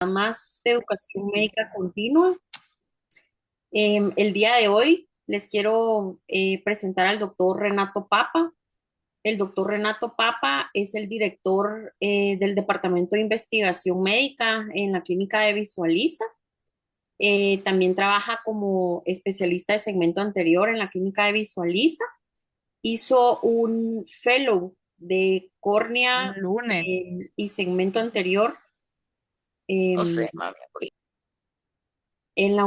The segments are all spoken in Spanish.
Más de educación médica continua. El día de hoy les quiero presentar al doctor Renato Papa. El doctor Renato Papa es el director del Departamento de Investigación Médica en la clínica de Visualiza. También trabaja como especialista de segmento anterior en la clínica de Visualiza. Hizo un fellow de córnea Lunes. y segmento anterior No em, sé, mami. en en la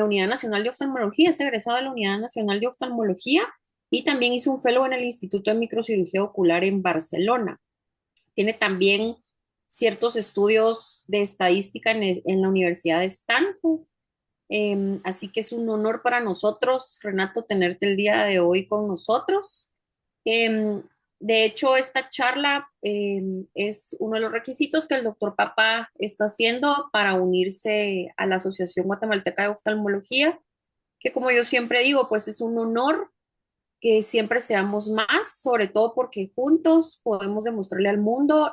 Unidad Nacional de Oftalmología, es egresado de la Unidad Nacional de Oftalmología y también hizo un fellow en el Instituto de Microcirugía Ocular en Barcelona. Tiene también ciertos estudios de estadística en la Universidad de Stanford. Así que es un honor para nosotros, Renato, tenerte el día de hoy con nosotros. Em, de hecho, esta charla es uno de los requisitos que el doctor Papa está haciendo para unirse a la Asociación Guatemalteca de Oftalmología, que como yo siempre digo, pues es un honor que siempre seamos más, sobre todo porque juntos podemos demostrarle al mundo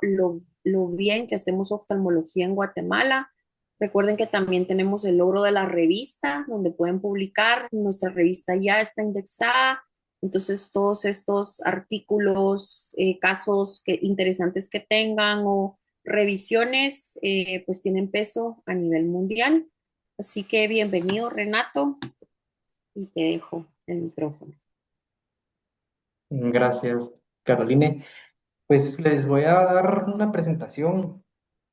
lo bien que hacemos oftalmología en Guatemala. Recuerden que también tenemos el logro de la revista, donde pueden publicar. Nuestra revista ya está indexada. Entonces, todos estos artículos, casos interesantes que tengan o revisiones, pues tienen peso a nivel mundial. Así que bienvenido, Renato, y te dejo el micrófono. Gracias, Caroline. Pues les voy a dar una presentación.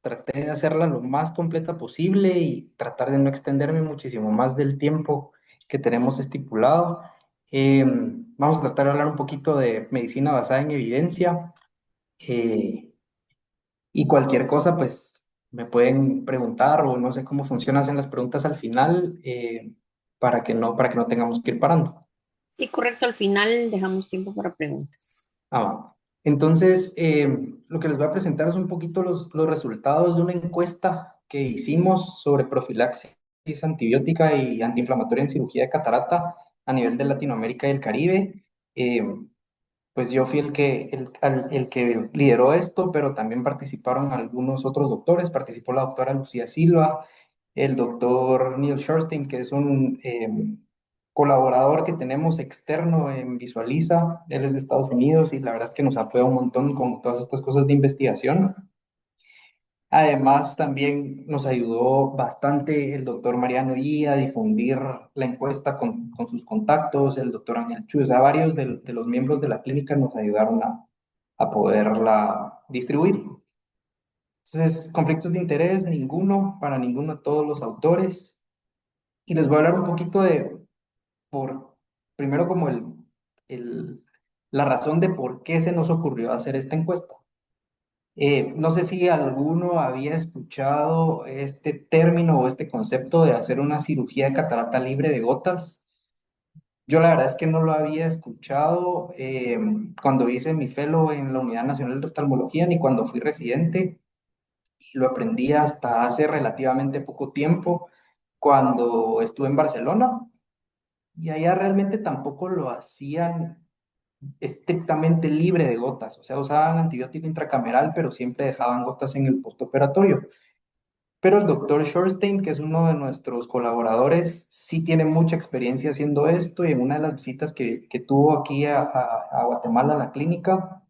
Traté de hacerla lo más completa posible y tratar de no extenderme muchísimo más del tiempo que tenemos estipulado. Vamos a tratar de hablar un poquito de medicina basada en evidencia, eh, y cualquier cosa, pues me pueden preguntar o no sé cómo funcionan las preguntas al final, para que no tengamos que ir parando. Sí, correcto. Al final dejamos tiempo para preguntas. Va. Entonces, lo que les voy a presentar es un poquito los resultados de una encuesta que hicimos sobre profilaxis antibiótica y antiinflamatoria en cirugía de catarata a nivel de Latinoamérica y el Caribe. Eh, pues yo fui el que lideró esto, pero también participaron algunos otros doctores. Participó la doctora Lucía Silva, el doctor Neil Shorstein, que es un colaborador que tenemos externo en Visualiza. Él es de Estados Unidos y la verdad es que nos apoya un montón con todas estas cosas de investigación. Además, también nos ayudó bastante el doctor Mariano Y a difundir la encuesta con sus contactos, el doctor Ángel Chu, o sea, varios de los miembros de la clínica nos ayudaron a poderla distribuir. Entonces, conflictos de interés, ninguno, para ninguno de todos los autores. Y les voy a hablar un poquito por, primero como el, la razón de por qué se nos ocurrió hacer esta encuesta. No sé si alguno había escuchado este término o este concepto de hacer una cirugía de catarata libre de gotas. Yo la verdad es que no lo había escuchado cuando hice mi fellow en la Unidad Nacional de Oftalmología ni cuando fui residente. Y lo aprendí hasta hace relativamente poco tiempo cuando estuve en Barcelona. Y allá realmente tampoco lo hacían estrictamente libre de gotas, o sea, usaban antibiótico intracameral, pero siempre dejaban gotas en el postoperatorio. Pero el doctor Shorstein, que es uno de nuestros colaboradores, sí tiene mucha experiencia haciendo esto y en una de las visitas que tuvo aquí a Guatemala, a la clínica,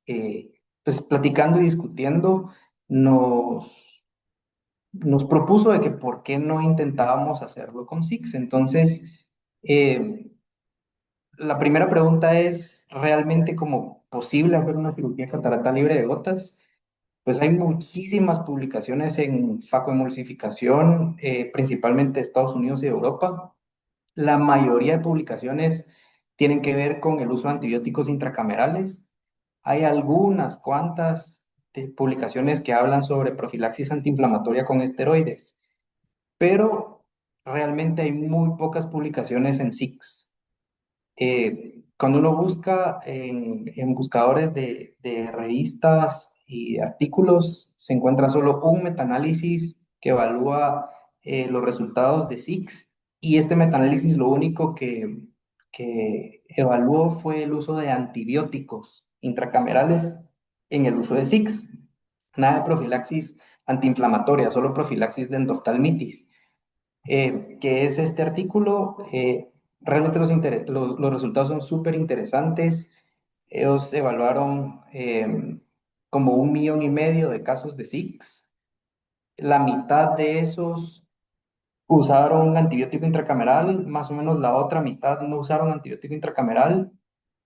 pues platicando y discutiendo, nos, nos propuso de que por qué no intentábamos hacerlo con SIX. Entonces, eh, la primera pregunta es, ¿realmente como posible hacer una cirugía de catarata libre de gotas? Pues hay muchísimas publicaciones en facoemulsificación, principalmente de Estados Unidos y Europa. La mayoría de publicaciones tienen que ver con el uso de antibióticos intracamerales. Hay algunas cuantas publicaciones que hablan sobre profilaxis antiinflamatoria con esteroides, pero realmente hay muy pocas publicaciones en SIX. Cuando uno busca en buscadores de revistas y de artículos, se encuentra solo un metaanálisis que evalúa los resultados de SIX, y este metaanálisis lo único que evaluó fue el uso de antibióticos intracamerales en el uso de SIX. Nada de profilaxis antiinflamatoria, solo profilaxis de endoftalmitis. Que es este artículo. Realmente los resultados son súper interesantes. Ellos evaluaron como 1,5 millones de casos de SIX. La mitad de esos usaron antibiótico intracameral, más o menos la otra mitad no usaron antibiótico intracameral,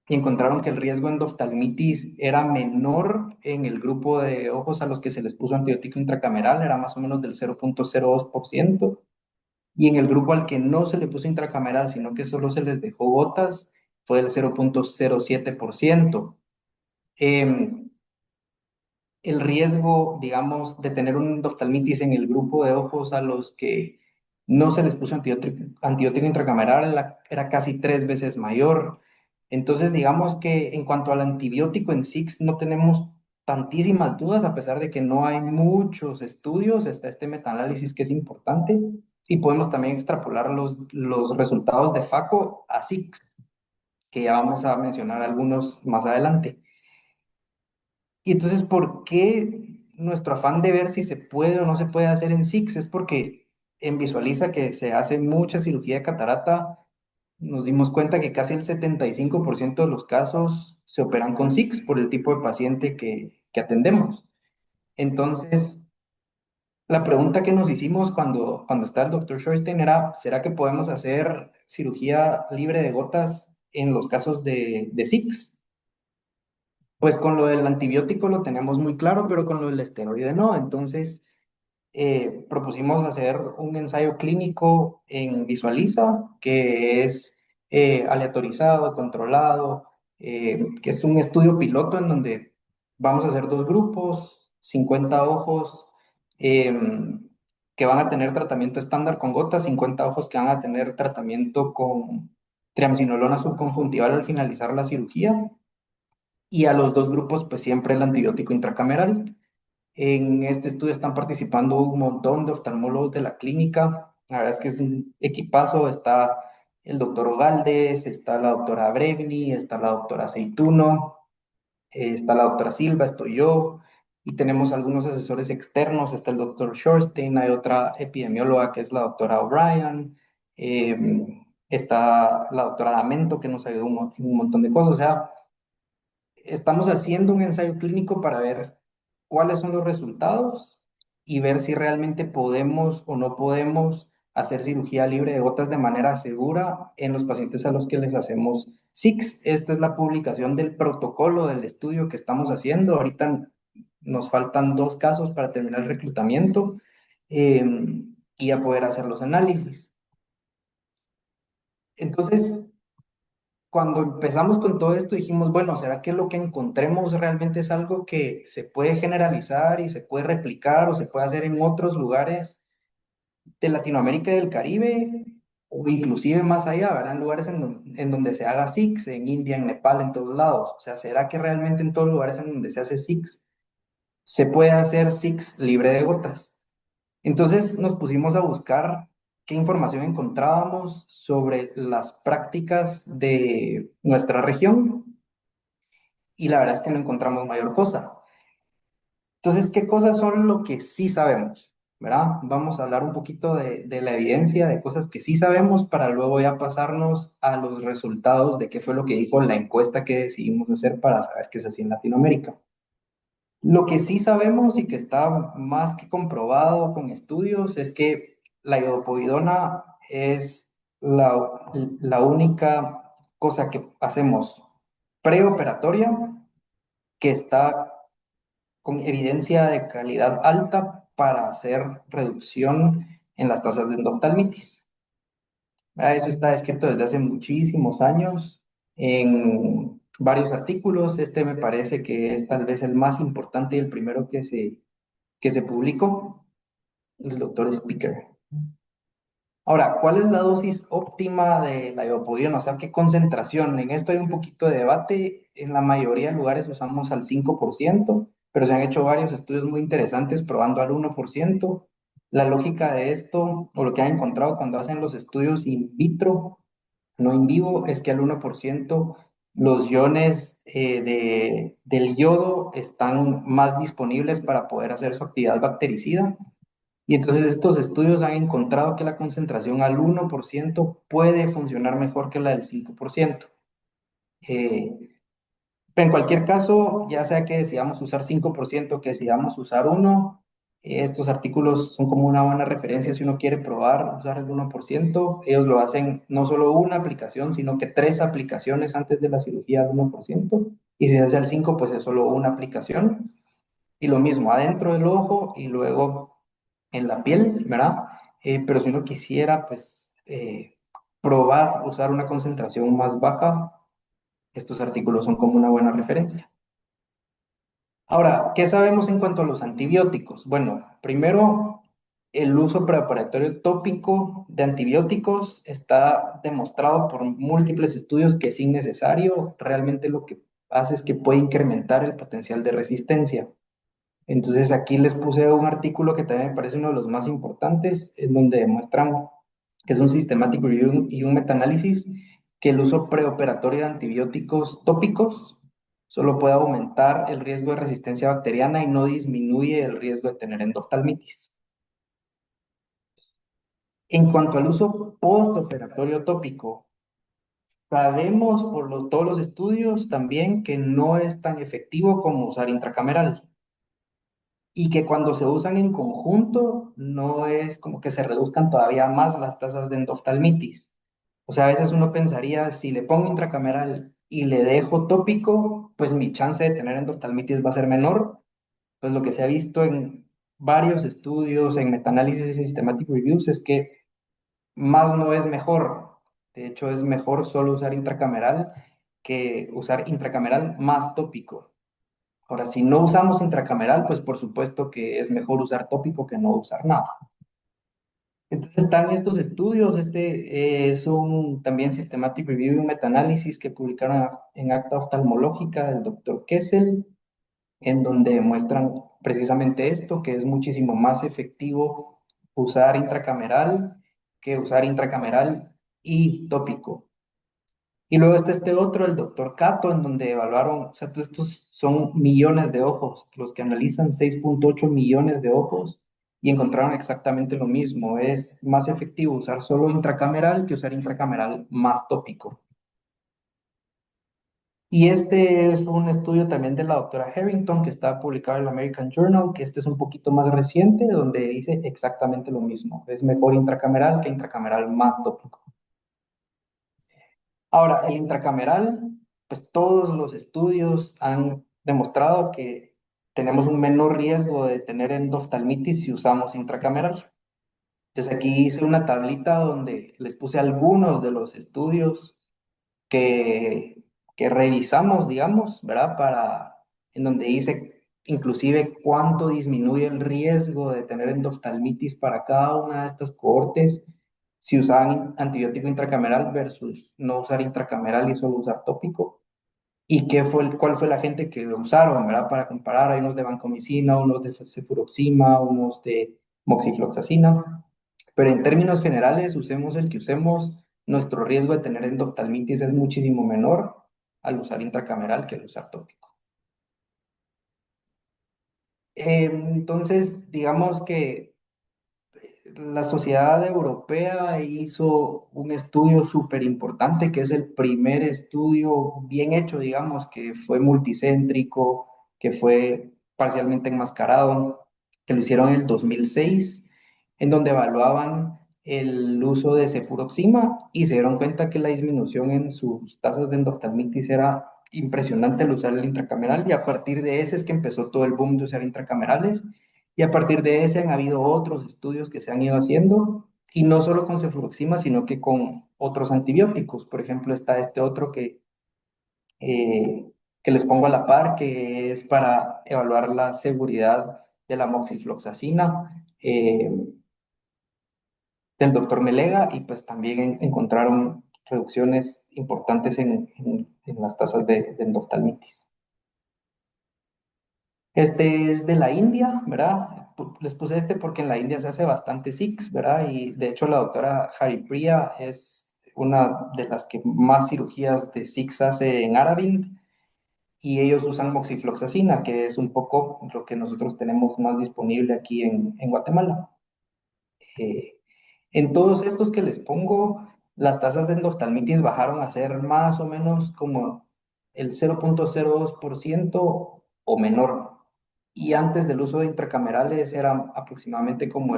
y encontraron que el riesgo de endoftalmitis era menor en el grupo de ojos a los que se les puso antibiótico intracameral, era más o menos del 0,02%. Y en el grupo al que no se le puso intracameral, sino que solo se les dejó gotas, fue el 0,07%. Em, el riesgo, digamos, de tener un endoftalmitis en el grupo de ojos a los que no se les puso antibiótico intracameral era casi 3 veces mayor. Entonces, digamos que en cuanto al antibiótico en SIX no tenemos tantísimas dudas, a pesar de que no hay muchos estudios. Está este metaanálisis que es importante, y podemos también extrapolar los resultados de FACO a SIX, que ya vamos a mencionar algunos más adelante. Y entonces, ¿por qué nuestro afán de ver si se puede o no se puede hacer en SIX? Es porque en Visualiza, que se hace mucha cirugía de catarata, nos dimos cuenta que casi el 75% de los casos se operan con SIX por el tipo de paciente que atendemos. Entonces, la pregunta que nos hicimos cuando está el doctor Schorstein era, ¿será que podemos hacer cirugía libre de gotas en los casos de SIX? Pues con lo del antibiótico lo tenemos muy claro, pero con lo del esteroide no. Entonces, propusimos hacer un ensayo clínico en Visualiza, que es aleatorizado, controlado, que es un estudio piloto en donde vamos a hacer dos grupos, 50 ojos que van a tener tratamiento estándar con gotas, 50 ojos que van a tener tratamiento con triamcinolona subconjuntival al finalizar la cirugía, y a los dos grupos pues siempre el antibiótico intracameral. En este estudio están participando un montón de oftalmólogos de la clínica. La verdad es que es un equipazo. Está el doctor Ogaldes, está la doctora Bregni, está la doctora Aceituno, está la doctora Silva, estoy yo, y tenemos algunos asesores externos. Está el doctor Shorstein, hay otra epidemióloga que es la doctora O'Brien, está la doctora Damento que nos ayudó un montón de cosas. O sea, estamos haciendo un ensayo clínico para ver cuáles son los resultados y ver si realmente podemos o no podemos hacer cirugía libre de gotas de manera segura en los pacientes a los que les hacemos SIX. Esta es la publicación del protocolo del estudio que estamos haciendo. Ahorita nos faltan 2 casos para terminar el reclutamiento eh, y ya poder hacer los análisis. Entonces, cuando empezamos con todo esto dijimos, bueno, ¿será que lo que encontremos realmente es algo que se puede generalizar y se puede replicar o se puede hacer en otros lugares de Latinoamérica y del Caribe, o inclusive más allá, ¿verdad? En lugares en donde se haga SIX, en India, en Nepal, en todos lados? O sea, ¿será que realmente en todos los lugares en donde se hace SIX se puede hacer SIX libre de gotas? Entonces nos pusimos a buscar qué información encontrábamos sobre las prácticas de nuestra región, y la verdad es que no encontramos mayor cosa. Entonces, ¿qué cosas son lo que sí sabemos? ¿Verdad? Vamos a hablar un poquito de la evidencia, de cosas que sí sabemos, para luego ya pasarnos a los resultados de qué fue lo que dijo la encuesta que decidimos hacer para saber qué se hacía en Latinoamérica. Lo que sí sabemos y que está más que comprobado con estudios es que la iodopovidona es la única cosa que hacemos preoperatoria que está con evidencia de calidad alta para hacer reducción en las tasas de endoftalmitis. Eso está descrito desde hace muchísimos años en varios artículos. Este me parece que es tal vez el más importante y el primero que se publicó, el doctor Speaker. Ahora, ¿cuál es la dosis óptima de la ibuprofeno? O sea, ¿qué concentración? En esto hay un poquito de debate. En la mayoría de lugares usamos al 5%, pero se han hecho varios estudios muy interesantes probando al 1%. La lógica de esto, o lo que han encontrado cuando hacen los estudios in vitro, no in vivo, es que al 1% los iones del yodo están más disponibles para poder hacer su actividad bactericida. Y entonces estos estudios han encontrado que la concentración al 1% puede funcionar mejor que la del 5%. Eh, pero en cualquier caso, ya sea que decidamos usar 5%, que decidamos usar uno, estos artículos son como una buena referencia si uno quiere probar usar el 1%. Ellos lo hacen no solo una aplicación, sino que tres aplicaciones antes de la cirugía del 1%. Y si se hace al 5, pues es solo una aplicación. Y lo mismo adentro del ojo y luego en la piel, ¿verdad? Pero si uno quisiera, pues, probar usar una concentración más baja, estos artículos son como una buena referencia. Ahora, ¿qué sabemos en cuanto a los antibióticos? Bueno, primero, el uso preoperatorio tópico de antibióticos está demostrado por múltiples estudios que es innecesario. Realmente lo que hace es que puede incrementar el potencial de resistencia. Entonces aquí les puse un artículo que también me parece uno de los más importantes, en donde demuestran que es un systematic review y un metaanálisis que el uso preoperatorio de antibióticos tópicos solo puede aumentar el riesgo de resistencia bacteriana y no disminuye el riesgo de tener endoftalmitis. En cuanto al uso postoperatorio tópico, sabemos por todos los estudios también que no es tan efectivo como usar intracameral. Y que cuando se usan en conjunto no es como que se reduzcan todavía más las tasas de endoftalmitis. O sea, a veces uno pensaría, si le pongo intracameral y le dejo tópico, pues mi chance de tener endoftalmitis va a ser menor. Pues lo que se ha visto en varios estudios, en metaanálisis y systematic reviews, es que más no es mejor. De hecho, es mejor solo usar intracameral que usar intracameral más tópico. Ahora, si no usamos intracameral, pues por supuesto que es mejor usar tópico que no usar nada. Entonces están estos estudios, es un también systematic review y un metaanálisis que publicaron en Acta Oftalmológica del doctor Kessel, en donde muestran precisamente esto, que es muchísimo más efectivo usar intracameral que usar intracameral y tópico. Y luego está este otro, el doctor Cato, en donde evaluaron, o sea, todos estos son millones de ojos, los que analizan 6.8 millones de ojos y encontraron exactamente lo mismo. Es más efectivo usar solo intracameral que usar intracameral más tópico. Y este es un estudio también de la doctora Harrington que está publicado en el American Journal, que este es un poquito más reciente, donde dice exactamente lo mismo. Es mejor intracameral que intracameral más tópico. Ahora, el intracameral, pues todos los estudios han demostrado que tenemos un menor riesgo de tener endoftalmitis si usamos intracameral. Entonces aquí hice una tablita donde les puse algunos de los estudios que, que revisamos, digamos, ¿verdad? En donde dice inclusive cuánto disminuye el riesgo de tener endoftalmitis para cada una de estas cohortes si usaban antibiótico intracameral versus no usar intracameral y solo usar tópico. Y cuál fue la gente que usaron, ¿verdad? Para comparar, hay unos de vancomicina, unos de cefuroxima, unos de moxifloxacina. Pero en términos generales, usemos el que usemos, nuestro riesgo de tener endoftalmitis es muchísimo menor al usar intracameral que al usar tópico. Entonces, digamos que la Sociedad Europea hizo un estudio súper importante, que es el primer estudio bien hecho, digamos, que fue multicéntrico, que fue parcialmente enmascarado, que lo hicieron en el 2006, en donde evaluaban el uso de cefuroxima y se dieron cuenta que la disminución en sus tasas de endoftalmitis era impresionante al usar el intracameral, y a partir de ese es que empezó todo el boom de usar intracamerales. Y a partir de ese han habido otros estudios que se han ido haciendo, y no solo con cefluoxima, sino que con otros antibióticos. Por ejemplo, está este otro eh, que les pongo a la par, que es para evaluar la seguridad de la moxifloxacina, del doctor Melega, y pues también encontraron reducciones importantes en las tasas de endoftalmitis. Este es de la India, ¿verdad? Les puse este porque en la India se hace bastante SICS, ¿verdad? Y de hecho la doctora Haripriya es una de las que más cirugías de SICS hace en Aravind. y ellos usan moxifloxacina, que es un poco lo que nosotros tenemos más disponible aquí en Guatemala. Eh, en todos estos que les pongo, las tasas de endoftalmitis bajaron a ser más o menos como el 0,02% o menor. Y antes del uso de intracamerales era aproximadamente como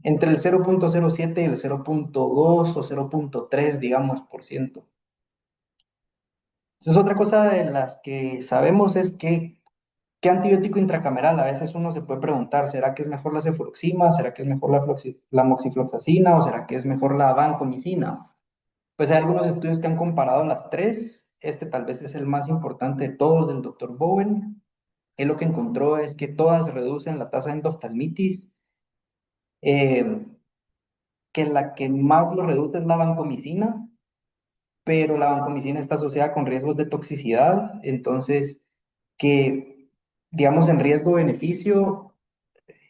entre el 0,07 y el 0,2 o 0,3, digamos, por ciento. Entonces, otra cosa de las que sabemos es que ¿qué antibiótico intracameral? A veces uno se puede preguntar, ¿será que es mejor la cefuroxima? ¿Será que es mejor la moxifloxacina? ¿O será que es mejor la vancomicina? Pues hay algunos estudios que han comparado las tres. Este tal vez es el más importante de todos, del doctor Bowen. Él lo que encontró es que todas reducen la tasa de endoftalmitis, eh, que la que más lo reduce es la vancomicina, pero la vancomicina está asociada con riesgos de toxicidad, entonces que, digamos, en riesgo-beneficio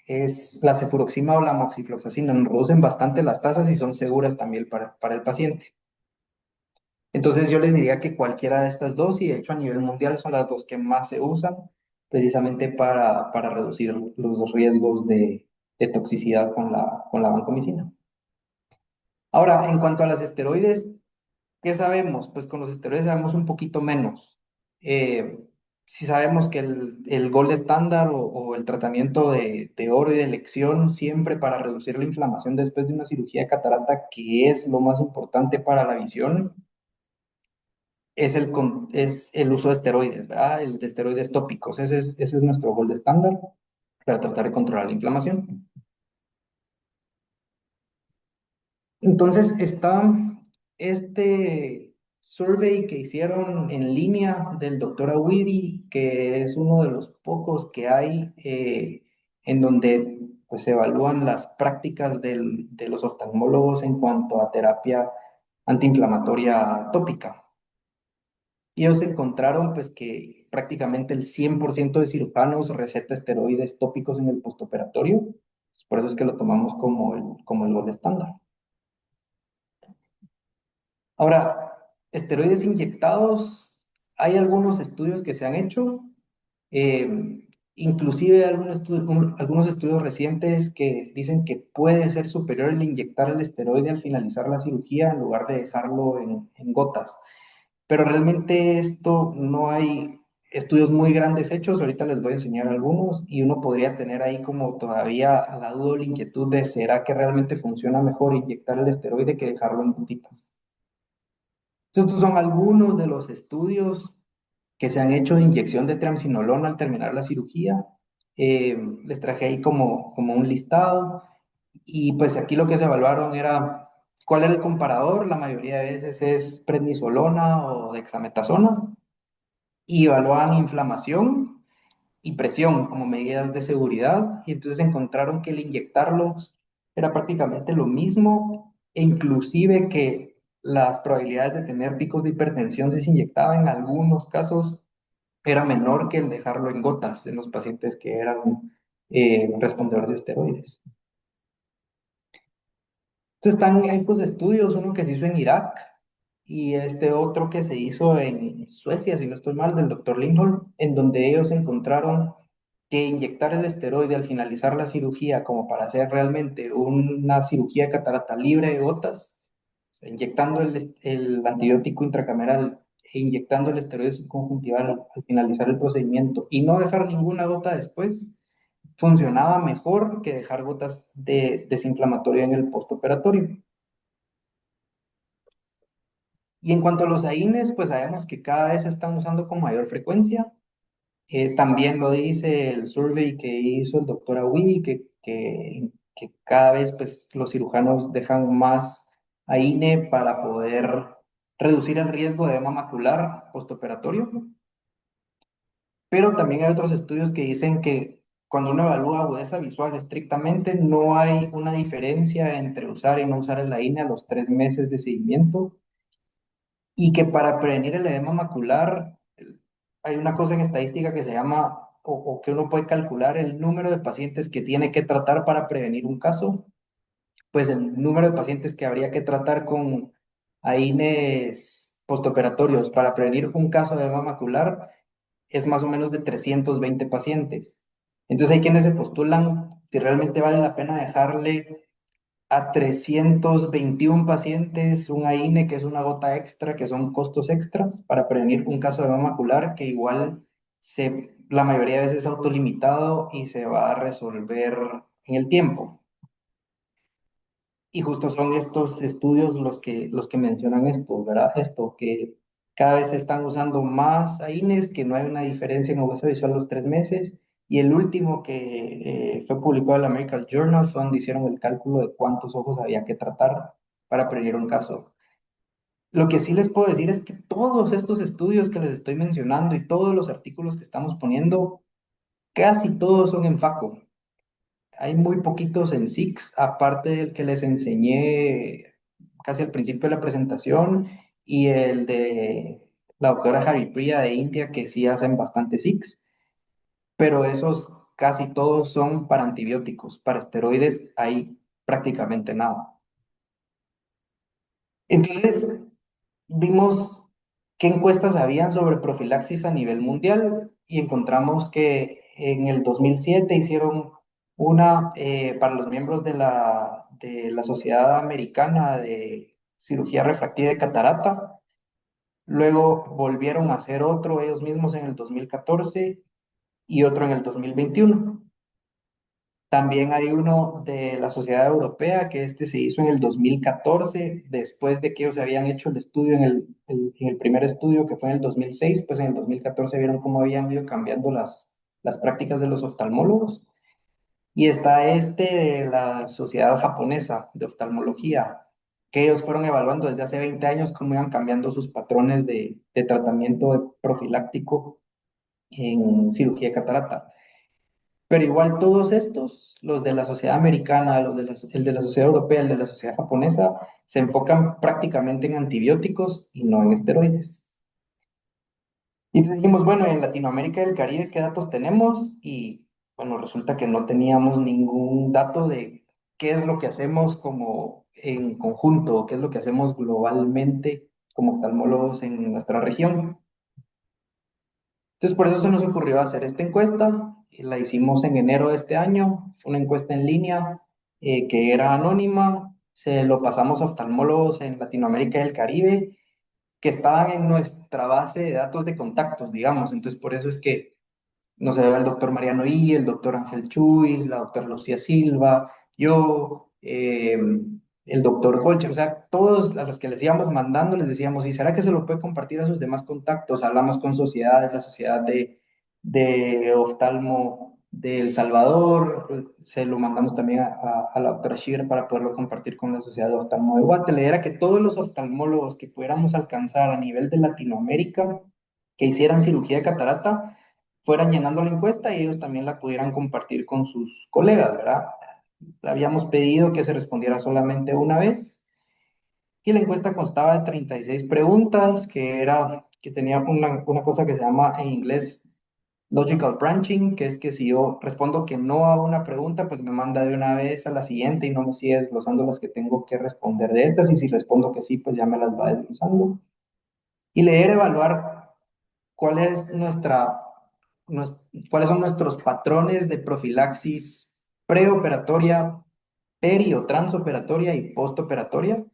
es la cefuroxima o la moxifloxacina, nos reducen bastante las tasas y son seguras también para el paciente. Entonces yo les diría que cualquiera de estas dos, y de hecho a nivel mundial son las dos que más se usan, precisamente para reducir los riesgos de toxicidad con la vancomicina. Ahora, en cuanto a las esteroides, ¿qué sabemos? Pues con los esteroides sabemos un poquito menos. Eh, si sabemos que el gold estándar o el tratamiento de oro y de elección siempre para reducir la inflamación después de una cirugía de catarata, que es lo más importante para la visión, es el uso de esteroides, ¿verdad? El de esteroides tópicos. Ese es nuestro gold estándar para tratar de controlar la inflamación. Entonces está este survey que hicieron en línea del doctor Awidi, que es uno de los pocos que hay en donde pues, se evalúan las prácticas de los oftalmólogos en cuanto a terapia antiinflamatoria tópica. Y ellos encontraron pues, que prácticamente el 100% de cirujanos receta esteroides tópicos en el postoperatorio. Por eso es que lo tomamos como el gol estándar. Ahora, esteroides inyectados, hay algunos estudios que se han hecho, inclusive algunos estudios recientes que dicen que puede ser superior el inyectar el esteroide al finalizar la cirugía en lugar de dejarlo en gotas. Pero realmente esto no hay estudios muy grandes hechos, ahorita les voy a enseñar algunos y uno podría tener ahí como todavía la duda o la inquietud de ¿será que realmente funciona mejor inyectar el esteroide que dejarlo en gotitas? Estos son algunos de los estudios que se han hecho de inyección de triamcinolona al terminar la cirugía. Les traje ahí como un listado y pues aquí lo que se evaluaron era cuál era el comparador. La mayoría de veces es prednisolona o dexametasona y evaluaban inflamación y presión como medidas de seguridad y entonces encontraron que el inyectarlos era prácticamente lo mismo e inclusive que las probabilidades de tener picos de hipertensión si se inyectaba en algunos casos era menor que el dejarlo en gotas en los pacientes que eran respondedores de esteroides. Entonces están estos estudios, uno que se hizo en Irak y este otro que se hizo en Suecia, si no estoy mal, del doctor Lindholm, en donde ellos encontraron que inyectar el esteroide al finalizar la cirugía, como para hacer realmente una cirugía de catarata libre de gotas, o sea, inyectando el antibiótico intracameral e inyectando el esteroide subconjuntival al finalizar el procedimiento y no dejar ninguna gota después, funcionaba mejor que dejar gotas de desinflamatorio en el postoperatorio. Y en cuanto a los AINES, pues sabemos que cada vez se están usando con mayor frecuencia. También lo dice el survey que hizo el doctor Awidi, que cada vez pues, los cirujanos dejan más AINE para poder reducir el riesgo de edema macular postoperatorio. Pero también hay otros estudios que dicen que cuando uno evalúa agudeza visual estrictamente, no hay una diferencia entre usar y no usar el AINE a los 3 meses de seguimiento y que para prevenir el edema macular hay una cosa en estadística que se llama, o que uno puede calcular el número de pacientes que tiene que tratar para prevenir un caso, pues el número de pacientes que habría que tratar con AINES postoperatorios para prevenir un caso de edema macular es más o menos de 320 pacientes. Entonces hay quienes se postulan si realmente vale la pena dejarle a 321 pacientes un AINE, que es una gota extra, que son costos extras para prevenir un caso de edema macular que igual la mayoría de veces es autolimitado y se va a resolver en el tiempo. Y justo son estos estudios los que mencionan esto, ¿verdad? Esto, que cada vez se están usando más AINES, que no hay una diferencia en obesidad visual los 3 meses. Y el último que fue publicado en la American Journal fue donde hicieron el cálculo de cuántos ojos había que tratar para prevenir un caso. Lo que sí les puedo decir es que todos estos estudios que les estoy mencionando y todos los artículos que estamos poniendo, casi todos son en FACO. Hay muy poquitos en SIX, aparte del que les enseñé casi al principio de la presentación y el de la doctora Haripriya de India, que sí hacen bastante SIX, pero esos casi todos son para antibióticos. Para esteroides hay prácticamente nada. Entonces, vimos qué encuestas habían sobre profilaxis a nivel mundial y encontramos que en el 2007 hicieron una para los miembros de la Sociedad Americana de Cirugía Refractiva de Catarata. Luego volvieron a hacer otro ellos mismos en el 2014 y otro en el 2021. También hay uno de la Sociedad Europea, que este se hizo en el 2014, después de que ellos habían hecho el estudio en el primer estudio, que fue en el 2006, pues en el 2014 vieron cómo habían ido cambiando las prácticas de los oftalmólogos. Y está este de la Sociedad Japonesa de Oftalmología, que ellos fueron evaluando desde hace 20 años cómo iban cambiando sus patrones de tratamiento profiláctico en cirugía de catarata. Pero igual todos estos, los de la sociedad americana, el de la sociedad europea, el de la sociedad japonesa, se enfocan prácticamente en antibióticos y no en esteroides. Y entonces dijimos, bueno, en Latinoamérica y el Caribe, ¿qué datos tenemos? Y bueno, resulta que no teníamos ningún dato de qué es lo que hacemos como en conjunto, qué es lo que hacemos globalmente como oftalmólogos en nuestra región. Entonces, por eso se nos ocurrió hacer esta encuesta. Y la hicimos en enero de este año. Fue una encuesta en línea que era anónima. Se lo pasamos a oftalmólogos en Latinoamérica y el Caribe que estaban en nuestra base de datos de contactos, digamos. Entonces, por eso es que no sé, el doctor Mariano I, el doctor Ángel Chuy, la doctora Lucía Silva, yo, el doctor Colcher, o sea, todos a los que les íbamos mandando les decíamos, ¿y será que se lo puede compartir a sus demás contactos? Hablamos con sociedades, la sociedad de oftalmo de El Salvador, se lo mandamos también a la doctora Shir para poderlo compartir con la sociedad de oftalmo de Guatemala. Era que todos los oftalmólogos que pudiéramos alcanzar a nivel de Latinoamérica que hicieran cirugía de catarata, fueran llenando la encuesta y ellos también la pudieran compartir con sus colegas, ¿verdad? Le habíamos pedido que se respondiera solamente una vez y la encuesta constaba de 36 preguntas, que tenía una cosa que se llama en inglés logical branching, que es que si yo respondo que no a una pregunta, pues me manda de una vez a la siguiente y no me sigue desglosando las que tengo que responder de estas, y si respondo que sí, pues ya me las va desglosando. Y leer, evaluar cuál es cuáles son nuestros patrones de profilaxis preoperatoria, peri o transoperatoria y postoperatoria,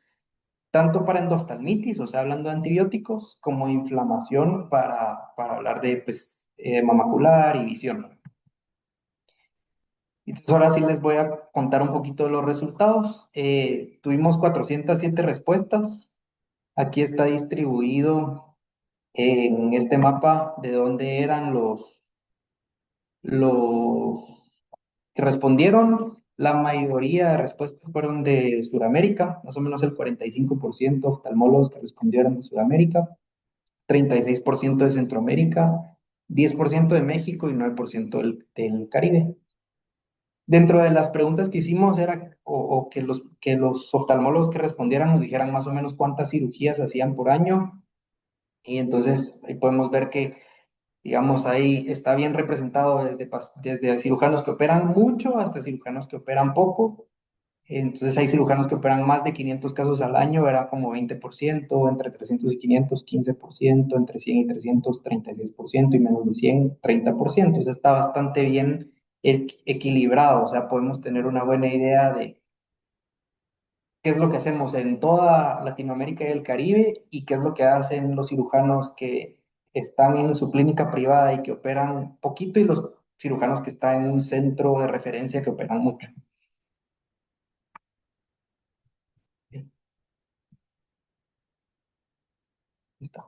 tanto para endoftalmitis, o sea, hablando de antibióticos, como inflamación para hablar de pues, mamacular y visión. Entonces ahora sí les voy a contar un poquito de los resultados. Tuvimos 407 respuestas. Aquí está distribuido en este mapa de dónde eran los que respondieron. La mayoría de respuestas fueron de Sudamérica, más o menos el 45% oftalmólogos que respondieron de Sudamérica, 36% de Centroamérica, 10% de México y 9% del Caribe. Dentro de las preguntas que hicimos era o que los oftalmólogos que respondieran nos dijeran más o menos cuántas cirugías hacían por año. Y entonces ahí podemos ver que digamos, ahí está bien representado desde cirujanos que operan mucho hasta cirujanos que operan poco. Entonces hay cirujanos que operan más de 500 casos al año, era como 20%, entre 300 y 500, 15%, entre 100 y 300, 36%, y menos de 100, 30%. Entonces está bastante bien equilibrado, o sea, podemos tener una buena idea de qué es lo que hacemos en toda Latinoamérica y el Caribe y qué es lo que hacen los cirujanos que están en su clínica privada y que operan poquito y los cirujanos que están en un centro de referencia que operan mucho. Bien, está.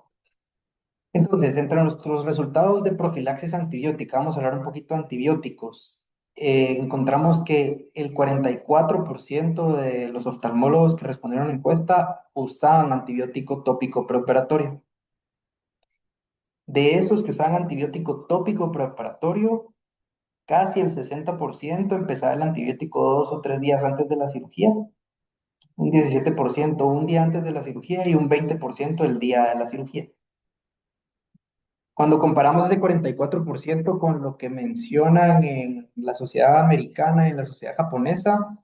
Entonces, entre nuestros resultados de profilaxis antibiótica, vamos a hablar un poquito de antibióticos. Encontramos que el 44% de los oftalmólogos que respondieron a la encuesta usaban antibiótico tópico preoperatorio. De esos que usaban antibiótico tópico preoperatorio, casi el 60% empezaba el antibiótico 2 o 3 días antes de la cirugía, un 17% un día antes de la cirugía y un 20% el día de la cirugía. Cuando comparamos ese 44% con lo que mencionan en la sociedad americana y en la sociedad japonesa,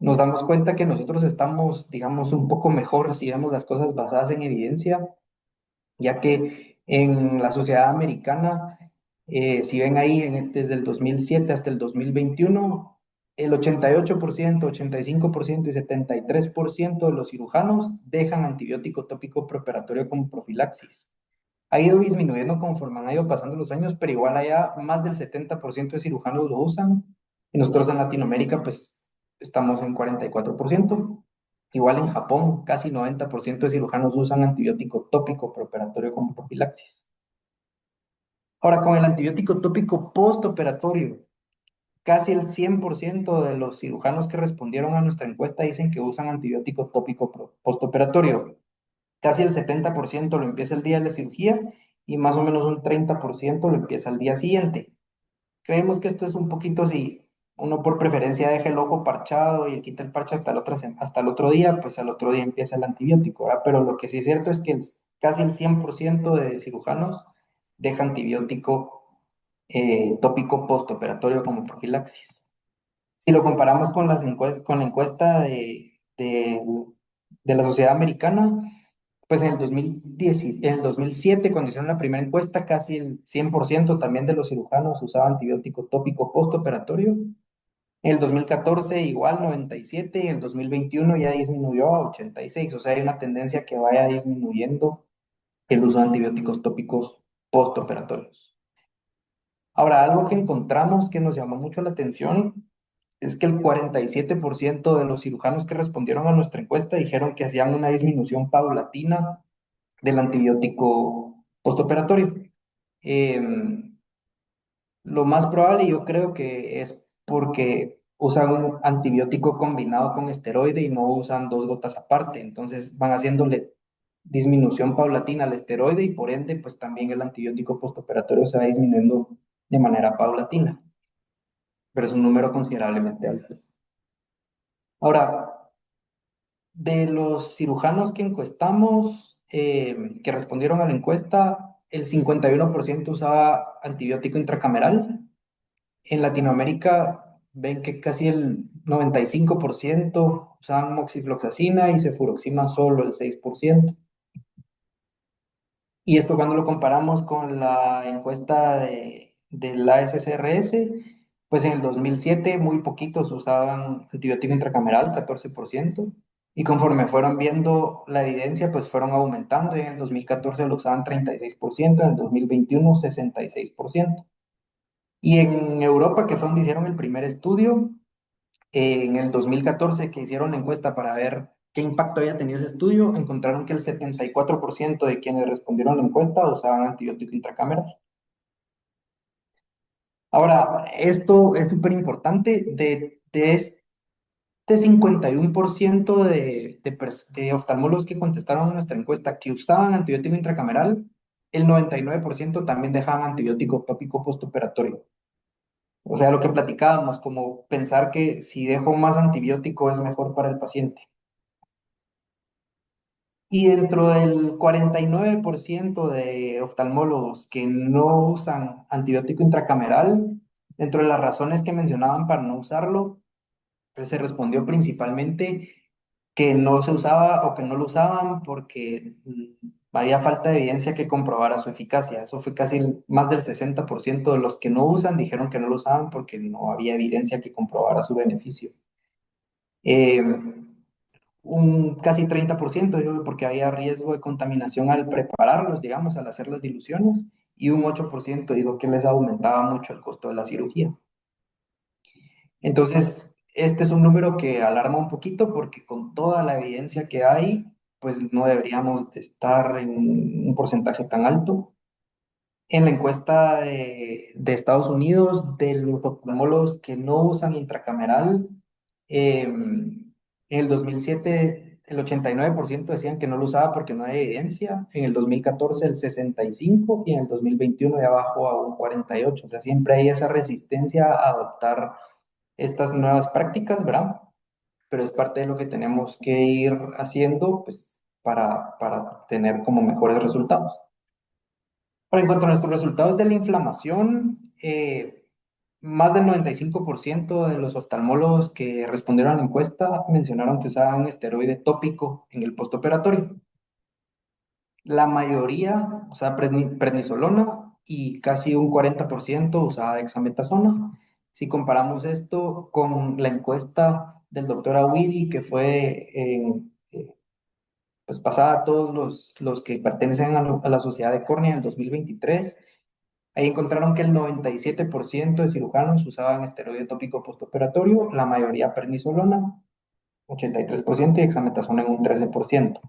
nos damos cuenta que nosotros estamos, digamos, un poco mejor si vemos las cosas basadas en evidencia, ya que en la sociedad americana, si ven ahí desde el 2007 hasta el 2021, el 88%, 85% y 73% de los cirujanos dejan antibiótico tópico preoperatorio como profilaxis. Ha ido disminuyendo conforme han ido pasando los años, pero igual allá más del 70% de cirujanos lo usan. Y nosotros en Latinoamérica, pues estamos en 44%. Igual en Japón, casi 90% de cirujanos usan antibiótico tópico preoperatorio como profilaxis. Ahora, con el antibiótico tópico postoperatorio, casi el 100% de los cirujanos que respondieron a nuestra encuesta dicen que usan antibiótico tópico postoperatorio. Casi el 70% lo empieza el día de la cirugía y más o menos un 30% lo empieza al día siguiente. Creemos que esto es un poquito si uno por preferencia deja el ojo parchado y quita el parche hasta el otro día, pues al otro día empieza el antibiótico, ¿verdad? Pero lo que sí es cierto es que casi el 100% de cirujanos deja antibiótico tópico postoperatorio como profilaxis. Si lo comparamos con, con la encuesta de la sociedad americana, pues en el 2010, en el 2007, cuando hicieron la primera encuesta, casi el 100% también de los cirujanos usaba antibiótico tópico postoperatorio. En el 2014 igual 97, y en el 2021 ya disminuyó a 86. O sea, hay una tendencia que vaya disminuyendo el uso de antibióticos tópicos postoperatorios. Ahora, algo que encontramos que nos llamó mucho la atención es que el 47% de los cirujanos que respondieron a nuestra encuesta dijeron que hacían una disminución paulatina del antibiótico postoperatorio. Lo más probable yo creo que es porque usan un antibiótico combinado con esteroide y no usan 2 gotas aparte, entonces van haciéndole disminución paulatina al esteroide y por ende pues también el antibiótico postoperatorio se va disminuyendo de manera paulatina, pero es un número considerablemente alto. Ahora, de los cirujanos que encuestamos, que respondieron a la encuesta, el 51% usaba antibiótico intracameral. En Latinoamérica ven que casi el 95% usaban moxifloxacina y cefuroxima solo el 6%. Y esto cuando lo comparamos con la encuesta de la SSRS, pues en el 2007 muy poquitos usaban antibiótico intracameral, 14%, y conforme fueron viendo la evidencia, pues fueron aumentando, y en el 2014 lo usaban 36%, en el 2021 66%. Y en Europa, que fue donde hicieron el primer estudio, en el 2014 que hicieron la encuesta para ver qué impacto había tenido ese estudio, encontraron que el 74% de quienes respondieron a la encuesta usaban antibiótico intracameral. Ahora, esto es súper importante. De este 51% de oftalmólogos que contestaron a nuestra encuesta que usaban antibiótico intracameral, el 99% también dejaban antibiótico tópico postoperatorio. O sea, lo que platicábamos, como pensar que si dejo más antibiótico es mejor para el paciente. Y dentro del 49% de oftalmólogos que no usan antibiótico intracameral, dentro de las razones que mencionaban para no usarlo, Pues se respondió principalmente que no se usaba o que no lo usaban porque había falta de evidencia que comprobara su eficacia. Eso fue casi más del 60% de los que no usan dijeron que no lo usaban porque no había evidencia que comprobara su beneficio. Eh, un casi 30% dijo que porque había riesgo de contaminación al prepararlos, digamos, al hacer las diluciones, y un 8% dijo que les aumentaba mucho el costo de la cirugía. Entonces, este es un número que alarma un poquito porque con toda la evidencia que hay, pues no deberíamos de estar en un porcentaje tan alto. En la encuesta de Estados Unidos, de los oftalmólogos que no usan intracameral, en el 2007 el 89% decían que no lo usaba porque no hay evidencia, en el 2014 el 65% y en el 2021 ya bajó a un 48%. O sea, siempre hay esa resistencia a adoptar estas nuevas prácticas, ¿verdad? Pero es parte de lo que tenemos que ir haciendo, pues, para tener como mejores resultados. Ahora, en cuanto a nuestros resultados de la inflamación, más del 95% de los oftalmólogos que respondieron a la encuesta mencionaron que usaban un esteroide tópico en el postoperatorio. La mayoría usaba prednisolona y casi un 40% usaba dexametasona. Si comparamos esto con la encuesta del doctor Awidi, que fue pues pasada a todos los que pertenecen a la Sociedad de Córnea en el 2023, ahí encontraron que el 97% de cirujanos usaban esteroide tópico postoperatorio, la mayoría prednisolona, 83%, y dexametasona en un 13%.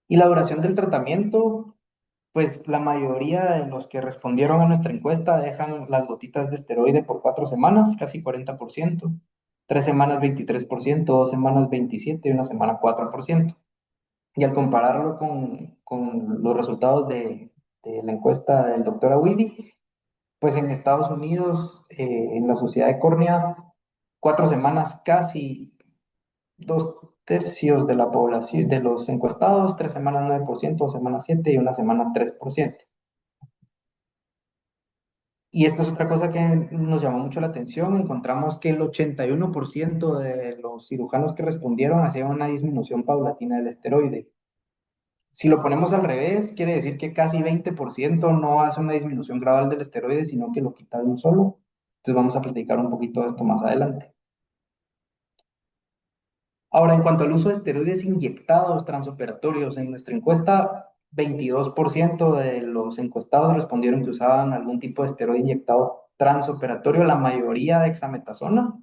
Y la duración del tratamiento, pues la mayoría de los que respondieron a nuestra encuesta dejan las gotitas de esteroide por 4 semanas, casi 40%, 3 semanas 23%, 2 semanas 27% y una semana 4%. Y al compararlo con los resultados de la encuesta del doctor Awidi, pues en Estados Unidos, en la Sociedad de Córnea, 4 semanas casi 2/3 de la población, de los encuestados, 3 semanas 9%, 2 semanas 7% y una semana 3%. Y esta es otra cosa que nos llamó mucho la atención. Encontramos que el 81% de los cirujanos que respondieron hacían una disminución paulatina del esteroide. Si lo ponemos al revés, quiere decir que casi 20% no hace una disminución gradual del esteroide, sino que lo quita de un solo. Entonces vamos a platicar un poquito de esto más adelante. Ahora, en cuanto al uso de esteroides inyectados transoperatorios, en nuestra encuesta, 22% de los encuestados respondieron que usaban algún tipo de esteroide inyectado transoperatorio, la mayoría de dexametasona,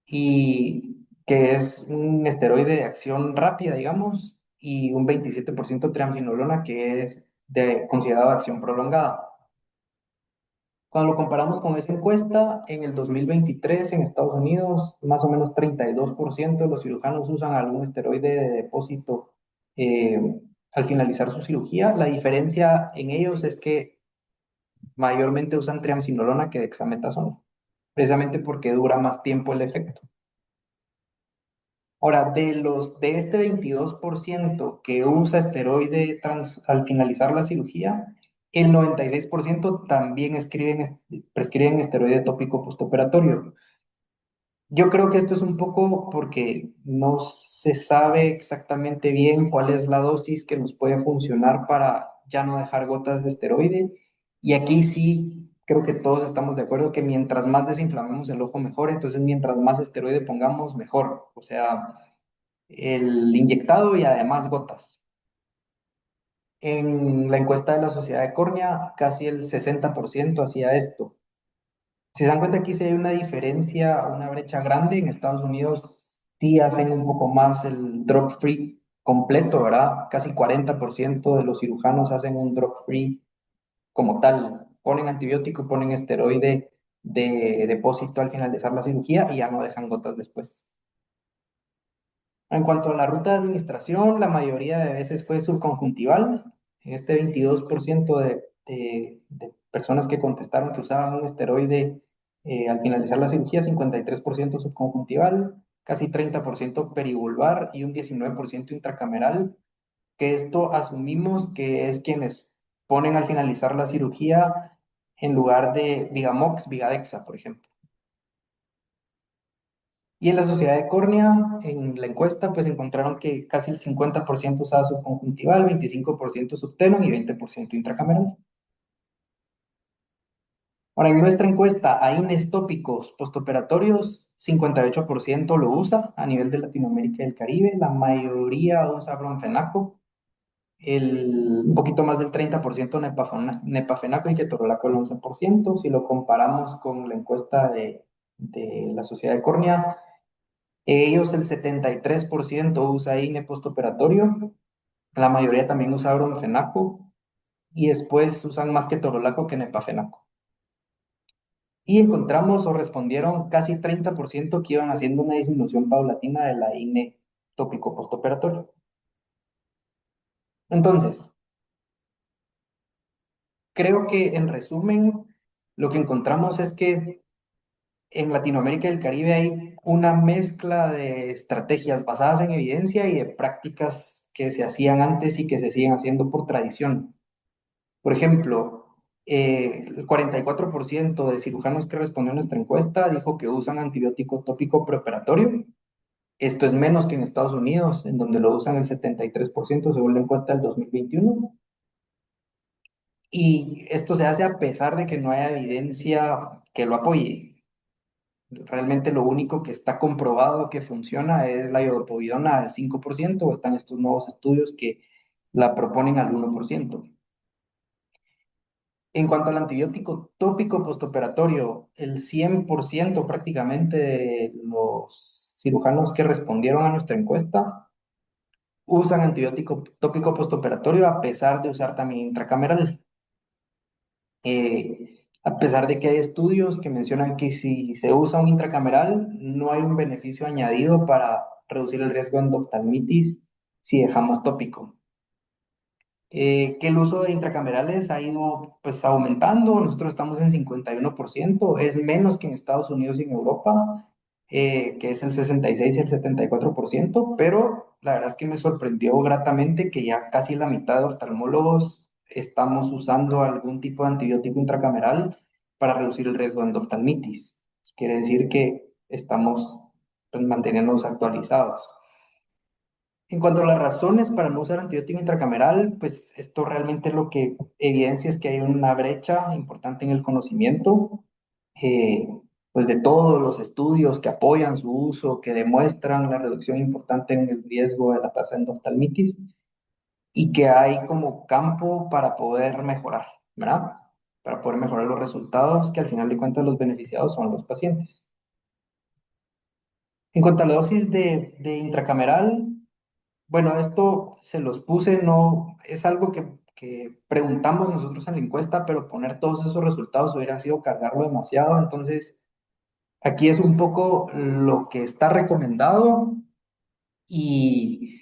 y que es un esteroide de acción rápida, digamos, y un 27% triamcinolona, que es considerado de acción prolongada. Cuando lo comparamos con esa encuesta, en el 2023 en Estados Unidos, más o menos 32% de los cirujanos usan algún esteroide de depósito al finalizar su cirugía. La diferencia en ellos es que mayormente usan triamcinolona que dexametasona, precisamente porque dura más tiempo el efecto. Ahora, de este 22% que usa esteroide al finalizar la cirugía, el 96% también prescriben esteroide tópico postoperatorio. Yo creo que esto es un poco porque no se sabe exactamente bien cuál es la dosis que nos puede funcionar para ya no dejar gotas de esteroide. Y aquí sí creo que todos estamos de acuerdo que mientras más desinflamemos el ojo, mejor. Entonces, mientras más esteroide pongamos, mejor. O sea, el inyectado y además gotas. En la encuesta de la Sociedad de Córnea, casi el 60% hacía esto. Si se dan cuenta, aquí sí hay una diferencia, una brecha grande. En Estados Unidos sí hacen un poco más el drug free completo, ¿verdad? Casi 40% de los cirujanos hacen un drug free como tal. Ponen antibiótico, ponen esteroide de depósito al finalizar la cirugía y ya no dejan gotas después. En cuanto a la ruta de administración, la mayoría de veces fue subconjuntival. Este 22% de personas que contestaron que usaban un esteroide al finalizar la cirugía, 53% subconjuntival, casi 30% perivulvar y un 19% intracameral, que esto asumimos que es quienes ponen al finalizar la cirugía en lugar de Vigamox, Vigadexa, por ejemplo. Y en la sociedad de córnea, en la encuesta, pues encontraron que casi el 50% usaba subconjuntival, 25% subtenon y 20% intracameral. Ahora, en nuestra encuesta, AINES tópicos postoperatorios, 58% lo usa a nivel de Latinoamérica y el Caribe, la mayoría usa bromfenaco, un poquito más del 30% nepafenaco y ketorolaco el 11%. Si lo comparamos con la encuesta de la Sociedad de Córnea, ellos el 73% usa INE postoperatorio, la mayoría también usa bromfenaco y después usan más ketorolaco que nepafenaco. Y encontramos o respondieron casi 30% que iban haciendo una disminución paulatina de la INE tópico postoperatorio. Entonces, creo que en resumen, lo que encontramos es que en Latinoamérica y el Caribe hay una mezcla de estrategias basadas en evidencia y de prácticas que se hacían antes y que se siguen haciendo por tradición. Por ejemplo, el 44% de cirujanos que respondió a nuestra encuesta dijo que usan antibiótico tópico preoperatorio. Esto es menos que en Estados Unidos, en donde lo usan el 73% según la encuesta del 2021. Y esto se hace a pesar de que no haya evidencia que lo apoye. Realmente lo único que está comprobado que funciona es la iodopovidona al 5%, o están estos nuevos estudios que la proponen al 1%. En cuanto al antibiótico tópico postoperatorio, el 100% prácticamente de los cirujanos que respondieron a nuestra encuesta usan antibiótico tópico postoperatorio a pesar de usar también intracameral. A pesar de que hay estudios que mencionan que si se usa un intracameral, no hay un beneficio añadido para reducir el riesgo de endoftalmitis si dejamos tópico. Que el uso de intracamerales ha ido pues aumentando, nosotros estamos en 51%, es menos que en Estados Unidos y en Europa, que es el 66 y el 74%, pero la verdad es que me sorprendió gratamente que ya casi la mitad de oftalmólogos estamos usando algún tipo de antibiótico intracameral para reducir el riesgo de endoftalmitis. Quiere decir que estamos pues, manteniéndonos actualizados. En cuanto a las razones para no usar antibiótico intracameral, pues esto realmente lo que evidencia es que hay una brecha importante en el conocimiento, eh, pues de todos los estudios que apoyan su uso, que demuestran la reducción importante en el riesgo de la tasa de endoftalmitis y que hay como campo para poder mejorar, ¿verdad? Para poder mejorar los resultados, que al final de cuentas los beneficiados son los pacientes. En cuanto a la dosis de intracameral, bueno, esto se los puse, no es algo que preguntamos nosotros en la encuesta, pero poner todos esos resultados hubiera sido cargarlo demasiado. Entonces, aquí es un poco lo que está recomendado y,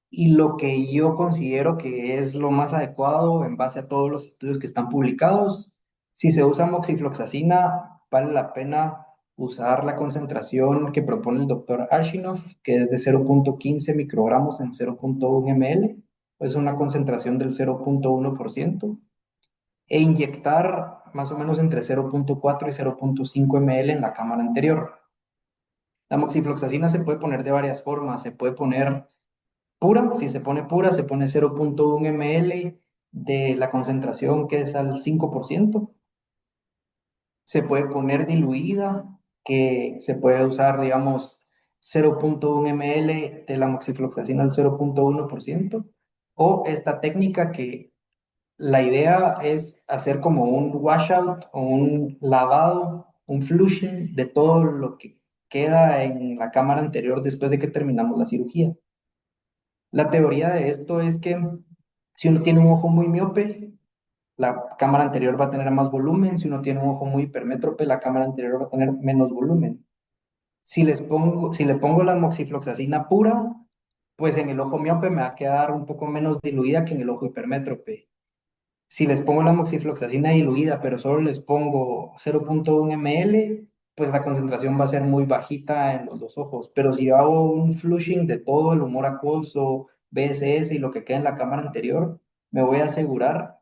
y lo que yo considero que es lo más adecuado en base a todos los estudios que están publicados. Si se usa moxifloxacina, vale la pena usar la concentración que propone el doctor Ashinoff, que es de 0.15 microgramos en 0.1 ml, pues una concentración del 0.1%, e inyectar más o menos entre 0.4 y 0.5 ml en la cámara anterior. La moxifloxacina se puede poner de varias formas, se puede poner pura, si se pone pura, se pone 0.1 ml de la concentración que es al 5%. Se puede poner diluida, que se puede usar, digamos, 0.1 ml de la moxifloxacina al 0.1%. O esta técnica que la idea es hacer como un washout o un lavado, un flushing de todo lo que queda en la cámara anterior después de que terminamos la cirugía. La teoría de esto es que si uno tiene un ojo muy miope, la cámara anterior va a tener más volumen. Si uno tiene un ojo muy hipermétrope, la cámara anterior va a tener menos volumen. Si le pongo la moxifloxacina pura, pues en el ojo miope me va a quedar un poco menos diluida que en el ojo hipermétrope. Si les pongo la moxifloxacina diluida, pero solo les pongo 0.1 ml, pues la concentración va a ser muy bajita en los dos ojos. Pero si hago un flushing de todo el humor acuoso, BSS y lo que queda en la cámara anterior, me voy a asegurar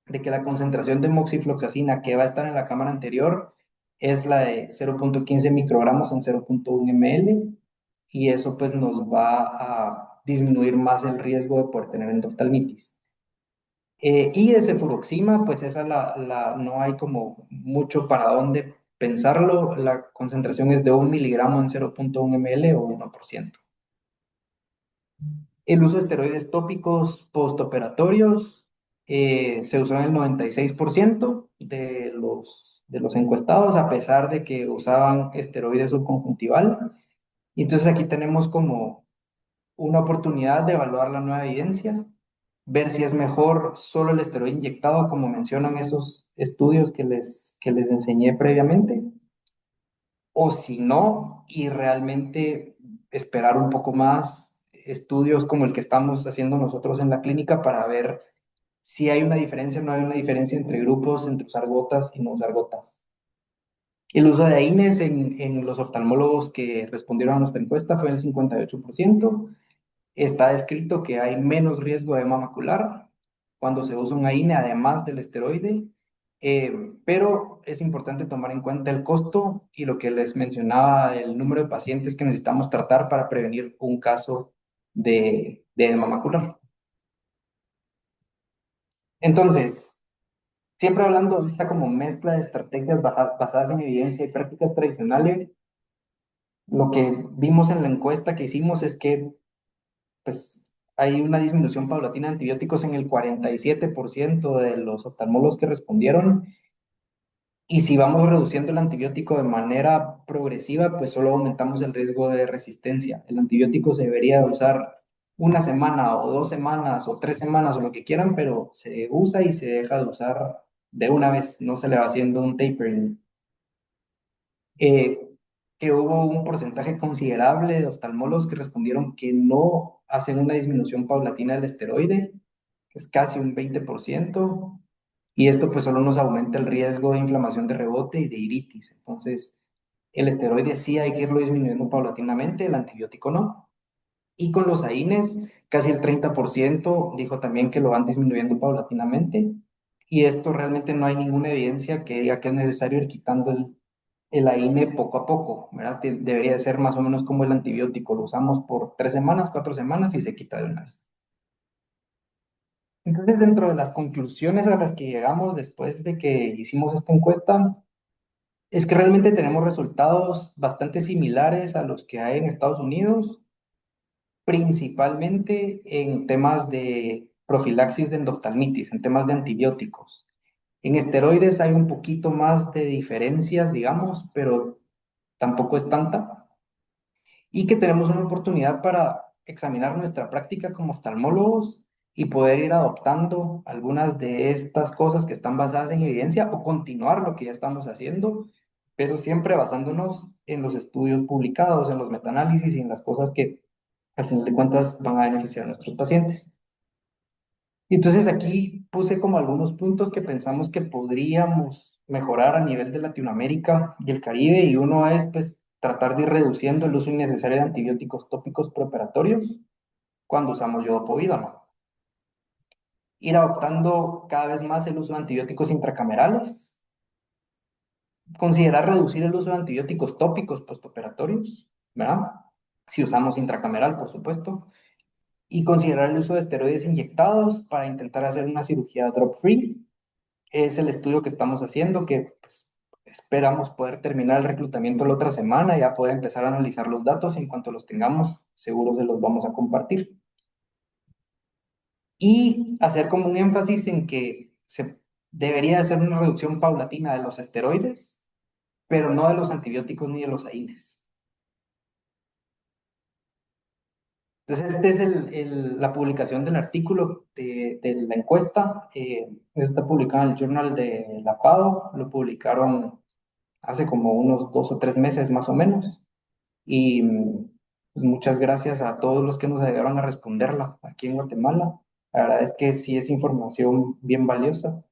de que la concentración de moxifloxacina que va a estar en la cámara anterior es la de 0,15 microgramos en 0,1 ml, y eso pues nos va a disminuir más el riesgo de poder tener endoftalmitis. Y de cefuroxima, pues esa no hay como mucho para dónde pensarlo. La concentración es de 1 miligramo en 0,1 ml o 1%. El uso de esteroides tópicos postoperatorios se usó en el 96% de los encuestados, a pesar de que usaban esteroides subconjuntival. Y entonces aquí tenemos como una oportunidad de evaluar la nueva evidencia, ver si es mejor solo el esteroide inyectado, como mencionan esos estudios que les enseñé previamente, o si no, y realmente esperar un poco más estudios como el que estamos haciendo nosotros en la clínica para ver si hay una diferencia o no hay una diferencia entre grupos, entre usar gotas y no usar gotas. El uso de AINES en los oftalmólogos que respondieron a nuestra encuesta fue el 58%. Está descrito que hay menos riesgo de edema macular cuando se usa un AINE además del esteroide, pero es importante tomar en cuenta el costo y lo que les mencionaba, el número de pacientes que necesitamos tratar para prevenir un caso de edema macular. Entonces, siempre hablando de esta como mezcla de estrategias basadas en evidencia y prácticas tradicionales, lo que vimos en la encuesta que hicimos es que pues hay una disminución paulatina de antibióticos en el 47% de los oftalmólogos que respondieron. Y si vamos reduciendo el antibiótico de manera progresiva, pues solo aumentamos el riesgo de resistencia. El antibiótico se debería de usar una semana o 2 semanas o 3 semanas o lo que quieran, pero se usa y se deja de usar de una vez, no se le va haciendo un tapering. eh, que hubo un porcentaje considerable de oftalmólogos que respondieron que no hacen una disminución paulatina del esteroide, que es casi un 20%, y esto pues solo nos aumenta el riesgo de inflamación de rebote y de iritis. Entonces, el esteroide sí hay que irlo disminuyendo paulatinamente, el antibiótico no. Y con los AINES, casi el 30% dijo también que lo van disminuyendo paulatinamente. Y esto realmente no hay ninguna evidencia que diga que es necesario ir quitando el AINE poco a poco, ¿verdad? Debería de ser más o menos como el antibiótico. Lo usamos por 3 semanas, 4 semanas y se quita de una vez. Entonces, dentro de las conclusiones a las que llegamos después de que hicimos esta encuesta, es que realmente tenemos resultados bastante similares a los que hay en Estados Unidos, principalmente en temas de profilaxis de endoftalmitis, en temas de antibióticos. En esteroides hay un poquito más de diferencias, digamos, pero tampoco es tanta. Y que tenemos una oportunidad para examinar nuestra práctica como oftalmólogos y poder ir adoptando algunas de estas cosas que están basadas en evidencia o continuar lo que ya estamos haciendo, pero siempre basándonos en los estudios publicados, en los metaanálisis y en las cosas que al final de cuentas van a beneficiar a nuestros pacientes. Y entonces aquí puse como algunos puntos que pensamos que podríamos mejorar a nivel de Latinoamérica y el Caribe, y uno es pues tratar de ir reduciendo el uso innecesario de antibióticos tópicos preoperatorios cuando usamos yodopovidona. Ir adoptando cada vez más el uso de antibióticos intracamerales, considerar reducir el uso de antibióticos tópicos postoperatorios, ¿verdad? Si usamos intracameral, por supuesto, y considerar el uso de esteroides inyectados para intentar hacer una cirugía drop-free. Es el estudio que estamos haciendo, que pues, esperamos poder terminar el reclutamiento la otra semana y ya poder empezar a analizar los datos. En cuanto los tengamos, seguro se los vamos a compartir. Y hacer como un énfasis en que se debería hacer una reducción paulatina de los esteroides, pero no de los antibióticos ni de los AINES. Entonces, esta es la publicación del artículo de la encuesta. Está publicado en el Journal de la PADO. Lo publicaron hace como unos 2 o 3 meses más o menos. Y pues muchas gracias a todos los que nos ayudaron a responderla aquí en Guatemala. La verdad es que sí es información bien valiosa.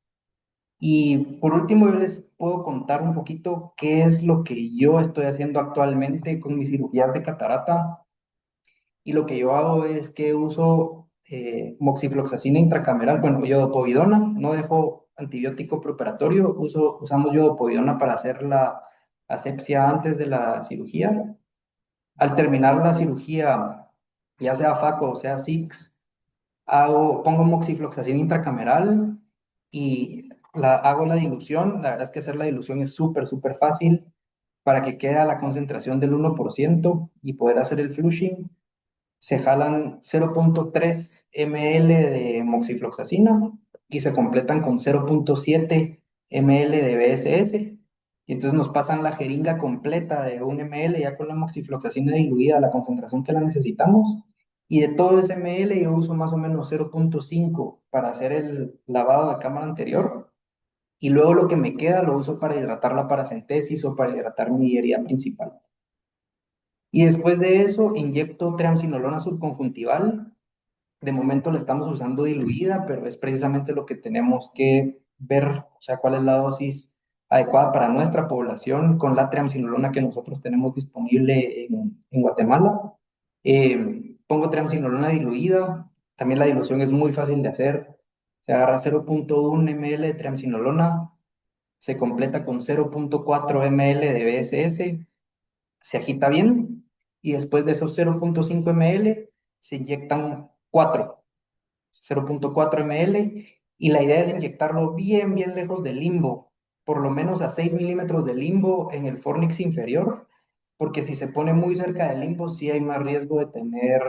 Y por último, yo les puedo contar un poquito qué es lo que yo estoy haciendo actualmente con mis cirugías de catarata. Y lo que yo hago es que uso moxifloxacina intracameral, bueno, yodopovidona, no dejo antibiótico preoperatorio, usamos yodopovidona para hacer asepsia antes de la cirugía. Al terminar la cirugía, ya sea FACO o sea SIX, pongo moxifloxacina intracameral y hago la dilución. La verdad es que hacer la dilución es súper, súper fácil para que quede a la concentración del 1% y poder hacer el flushing. Se jalan 0.3 ml de moxifloxacina y se completan con 0.7 ml de BSS. Y entonces nos pasan la jeringa completa de 1 ml ya con la moxifloxacina diluida a la concentración que la necesitamos. Y de todo ese ml yo uso más o menos 0.5 para hacer el lavado de cámara anterior. Y luego lo que me queda lo uso para hidratar la paracentesis o para hidratar mi herida principal. Y después de eso inyecto triamcinolona subconjuntival. De momento la estamos usando diluida, pero es precisamente lo que tenemos que ver, o sea, cuál es la dosis adecuada para nuestra población con la triamcinolona que nosotros tenemos disponible en Guatemala. Pongo triamcinolona diluida, también la dilución es muy fácil de hacer. Se agarra 0.1 ml de triamcinolona, se completa con 0.4 ml de BSS, se agita bien y después de esos 0.5 ml se inyectan 0.4 ml y la idea es inyectarlo bien, bien lejos del limbo, por lo menos a 6 milímetros de limbo en el fornix inferior, porque si se pone muy cerca del limbo sí hay más riesgo de tener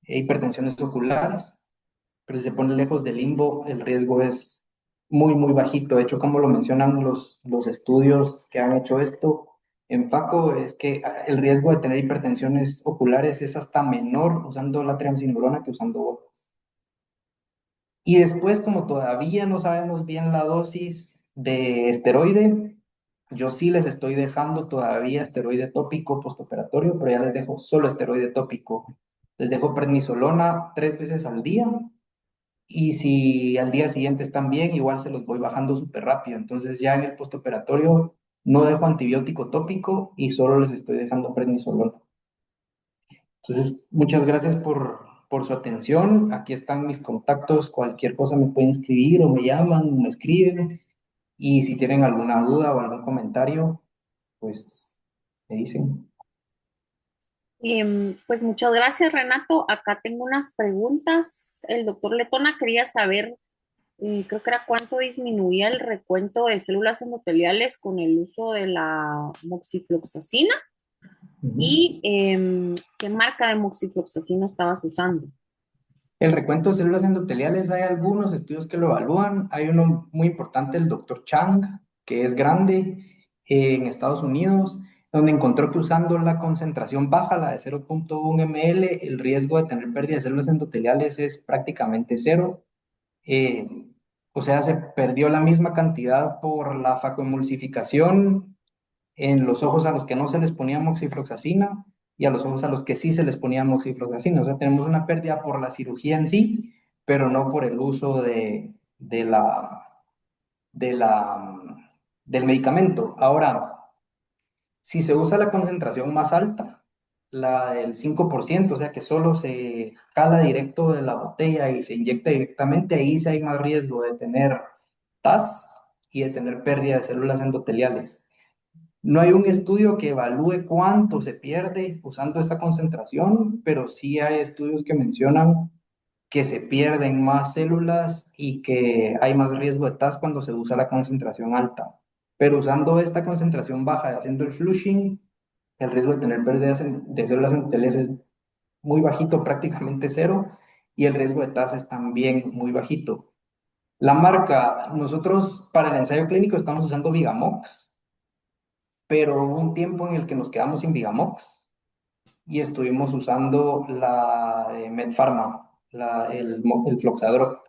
hipertensiones oculares, pero si se pone lejos del limbo el riesgo es muy, muy bajito. De hecho, como lo mencionan los estudios que han hecho esto en FACO, es que el riesgo de tener hipertensiones oculares es hasta menor usando la triamcinolona que usando gotas. Y después, como todavía no sabemos bien la dosis de esteroide, yo sí les estoy dejando todavía esteroide tópico postoperatorio, pero ya les dejo solo esteroide tópico. Les dejo prednisolona 3 veces al día y si al día siguiente están bien, igual se los voy bajando súper rápido. Entonces ya en el postoperatorio no dejo antibiótico tópico y solo les estoy dejando prednisolona. Entonces, muchas gracias por su atención. Aquí están mis contactos. Cualquier cosa me pueden escribir o me llaman, o me escriben. Y si tienen alguna duda o algún comentario, pues me dicen. Pues muchas gracias, Renato. Acá tengo unas preguntas. El doctor Letona quería saber, creo que era cuánto disminuía el recuento de células endoteliales con el uso de la moxifloxacina Ujú. y qué marca de moxifloxacina estabas usando. El recuento de células endoteliales, hay algunos estudios que lo evalúan. Hay uno muy importante, el doctor Chang, que es grande en Estados Unidos, donde encontró que usando la concentración baja, la de 0.1 ml, el riesgo de tener pérdida de células endoteliales es prácticamente cero. eh, o sea, se perdió la misma cantidad por la facoemulsificación en los ojos a los que no se les ponía moxifloxacina y a los ojos a los que sí se les ponía moxifloxacina. O sea, tenemos una pérdida por la cirugía en sí, pero no por el uso de la, del medicamento. Ahora, si se usa la concentración más alta, la del 5%, o sea que solo se jala directo de la botella y se inyecta directamente, ahí sí hay más riesgo de tener TAS y de tener pérdida de células endoteliales. No hay un estudio que evalúe cuánto se pierde usando esta concentración, pero sí hay estudios que mencionan que se pierden más células y que hay más riesgo de TAS cuando se usa la concentración alta. Pero usando esta concentración baja y haciendo el flushing, el riesgo de tener pérdidas de células endoteliales es muy bajito, prácticamente cero, y el riesgo de TAS es también muy bajito. La marca, nosotros para el ensayo clínico estamos usando Vigamox, pero hubo un tiempo en el que nos quedamos sin Vigamox y estuvimos usando la de Medpharma, el Floxadrop.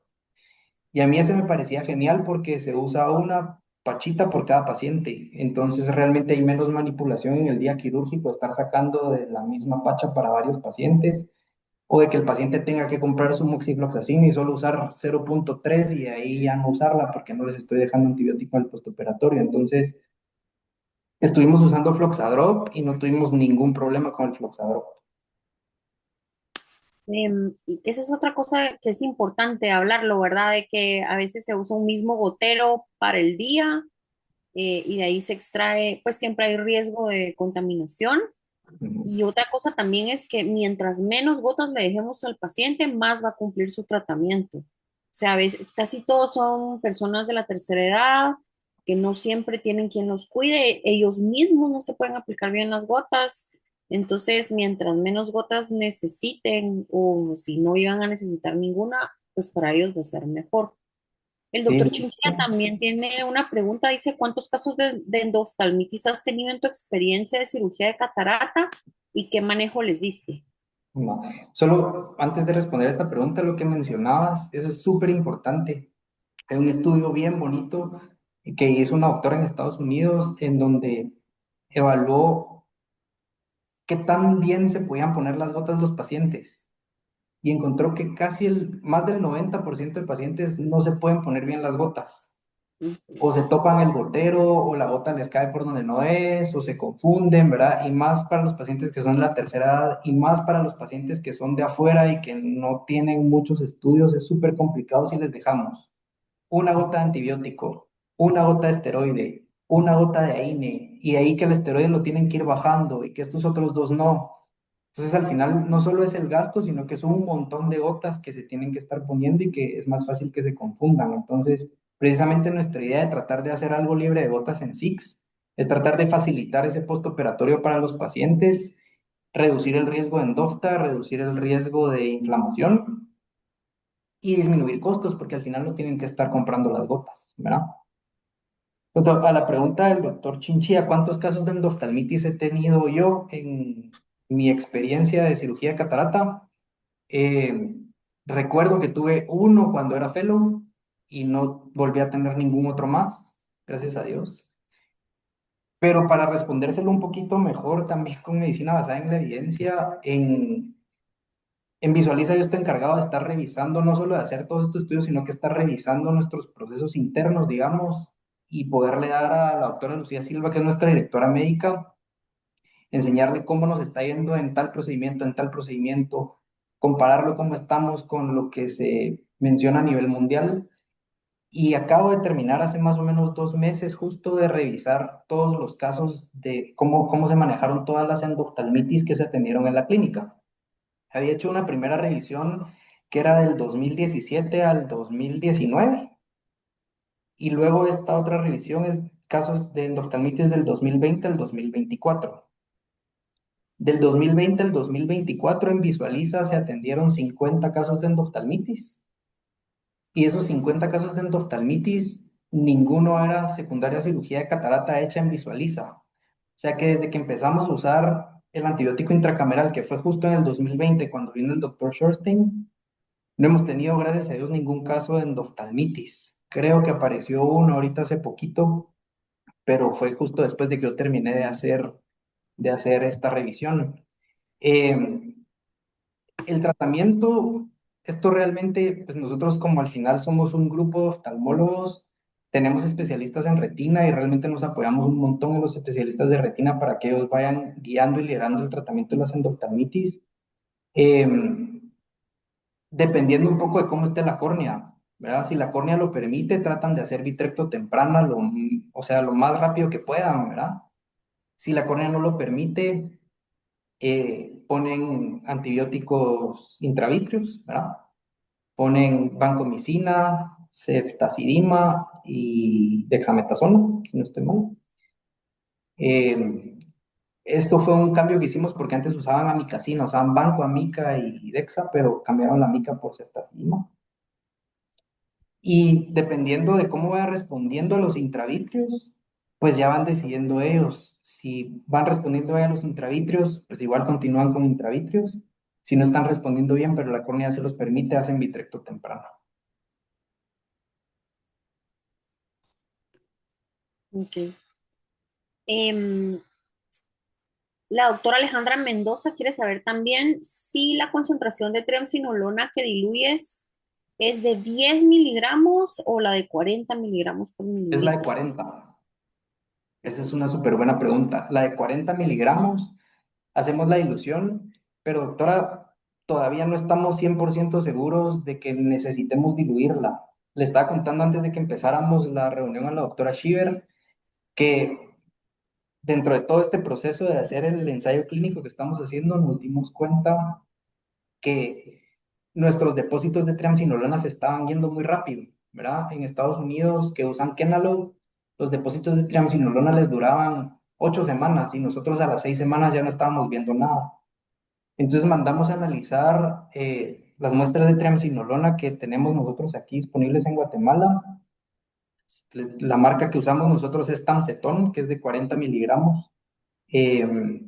Y a mí ese me parecía genial porque se usa una pachita por cada paciente. Entonces realmente hay menos manipulación en el día quirúrgico, estar sacando de la misma pacha para varios pacientes, o de que el paciente tenga que comprar su moxifloxacina y solo usar 0.3 y de ahí ya no usarla porque no les estoy dejando antibiótico en el postoperatorio. Entonces estuvimos usando Floxadrop y no tuvimos ningún problema con el Floxadrop. Y que esa es otra cosa que es importante hablarlo, ¿verdad? De que a veces se usa un mismo gotero para el día y de ahí se extrae, pues siempre hay riesgo de contaminación. Ujú. Y otra cosa también es que mientras menos gotas le dejemos al paciente, más va a cumplir su tratamiento. O sea, a veces, casi todos son personas de la tercera edad que no siempre tienen quien los cuide, ellos mismos no se pueden aplicar bien las gotas. Entonces, mientras menos gotas necesiten o si no llegan a necesitar ninguna, pues para ellos va a ser mejor. El Sí, doctor de Chinchilla hecho, también tiene una pregunta, dice, ¿cuántos casos de endoftalmitis has tenido en tu experiencia de cirugía de catarata y qué manejo les diste? no. Solo antes de responder esta pregunta, lo que mencionabas, eso es súper importante. Hay un estudio bien bonito que hizo una doctora en Estados Unidos en donde evaluó qué tan bien se podían poner las gotas los pacientes y encontró que más del 90% de pacientes no se pueden poner bien las gotas. ¿En serio? O se topan el gotero, o la gota les cae por donde no es, o se confunden, ¿verdad? Y más para los pacientes que son de la tercera edad, y más para los pacientes que son de afuera y que no tienen muchos estudios, es súper complicado si les dejamos una gota de antibiótico, una gota de esteroide, una gota de AINE, y ahí que el esteroide lo tienen que ir bajando y que estos otros dos no. Entonces al final no solo es el gasto, sino que son un montón de gotas que se tienen que estar poniendo y que es más fácil que se confundan. Entonces, precisamente nuestra idea de tratar de hacer algo libre de gotas en SIX es tratar de facilitar ese postoperatorio para los pacientes, reducir el riesgo de endofta, reducir el riesgo de inflamación y disminuir costos, porque al final no tienen que estar comprando las gotas, ¿verdad? A la pregunta del doctor Chinchilla, ¿cuántos casos de endoftalmitis he tenido yo en mi experiencia de cirugía de catarata? Eh, Recuerdo que tuve uno cuando era fellow y no volví a tener ningún otro más, gracias a Dios. Pero para respondérselo un poquito mejor, también con medicina basada en la evidencia, en Visualiza yo estoy encargado de estar revisando, no solo de hacer todos estos estudios, sino que estar revisando nuestros procesos internos, digamos, y poderle dar a la doctora Lucía Silva, que es nuestra directora médica, enseñarle cómo nos está yendo en tal procedimiento, compararlo cómo estamos con lo que se menciona a nivel mundial. Y acabo de terminar hace más o menos 2 meses justo de revisar todos los casos de cómo se manejaron todas las endoftalmitis que se atendieron en la clínica. Había hecho una primera revisión que era del 2017 al 2019 y luego esta otra revisión es casos de endoftalmitis del 2020 al 2024. Del 2020 al 2024 en Visualiza se atendieron 50 casos de endoftalmitis y esos 50 casos de endoftalmitis, ninguno era secundaria a cirugía de catarata hecha en Visualiza. O sea que desde que empezamos a usar el antibiótico intracameral, que fue justo en el 2020 cuando vino el doctor Shorstein, no hemos tenido, gracias a Dios, ningún caso de endoftalmitis. Creo que apareció uno ahorita hace poquito, pero fue justo después de que yo terminé de hacer esta revisión. Eh, el tratamiento, esto realmente, pues nosotros como al final somos un grupo de oftalmólogos, tenemos especialistas en retina y realmente nos apoyamos un montón en los especialistas de retina para que ellos vayan guiando y liderando el tratamiento de las endoftalmitis. Eh, Dependiendo un poco de cómo esté la córnea, ¿verdad? Si la córnea lo permite, tratan de hacer vitrecto temprana, o sea, lo más rápido que puedan, ¿verdad? Si la córnea no lo permite, ponen antibióticos intravitreos, ¿verdad? Ponen vancomicina, ceftazidima y dexametasona, si no estoy mal. Eh, Esto fue un cambio que hicimos porque antes usaban amicacina, usaban banco, amica y dexa, pero cambiaron la amica por ceftazidima. Y dependiendo de cómo vaya respondiendo a los intravitrios, pues ya van decidiendo ellos. Si van respondiendo bien a los intravitrios, pues igual continúan con intravitrios. Si no están respondiendo bien, pero la córnea se los permite, hacen vitrecto temprano. Ok. Em, la doctora Alejandra Mendoza quiere saber también si la concentración de triamcinolona que diluyes es de 10 miligramos o la de 40 miligramos por Es la de mililitro. 40. Esa es una súper buena pregunta. La de 40 miligramos, hacemos la dilución, pero doctora, todavía no estamos 100% seguros de que necesitemos diluirla. Le estaba contando antes de que empezáramos la reunión a la doctora Shiver que dentro de todo este proceso de hacer el ensayo clínico que estamos haciendo, nos dimos cuenta que nuestros depósitos de triamcinolona se estaban yendo muy rápido, ¿verdad? En Estados Unidos, que usan Kenalog, los depósitos de triamcinolona les duraban 8 semanas y nosotros a las 6 semanas ya no estábamos viendo nada. Entonces mandamos a analizar las muestras de triamcinolona que tenemos nosotros aquí disponibles en Guatemala. La marca que usamos nosotros es Tamcetón, que es de 40 miligramos. Eh,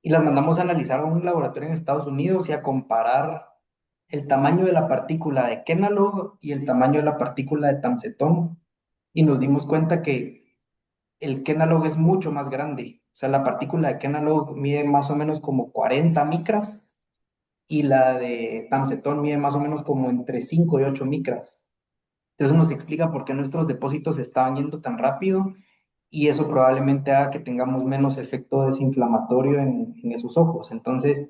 y las mandamos a analizar a un laboratorio en Estados Unidos y a comparar el tamaño de la partícula de Kenalog y el tamaño de la partícula de Tamcetón. Y nos dimos cuenta que el Kenalog es mucho más grande. O sea, la partícula de Kenalog mide más o menos como 40 micras y la de Tamcetón mide más o menos como entre 5 y 8 micras. Entonces nos explica por qué nuestros depósitos se estaban yendo tan rápido y eso probablemente haga que tengamos menos efecto desinflamatorio en esos ojos. Entonces,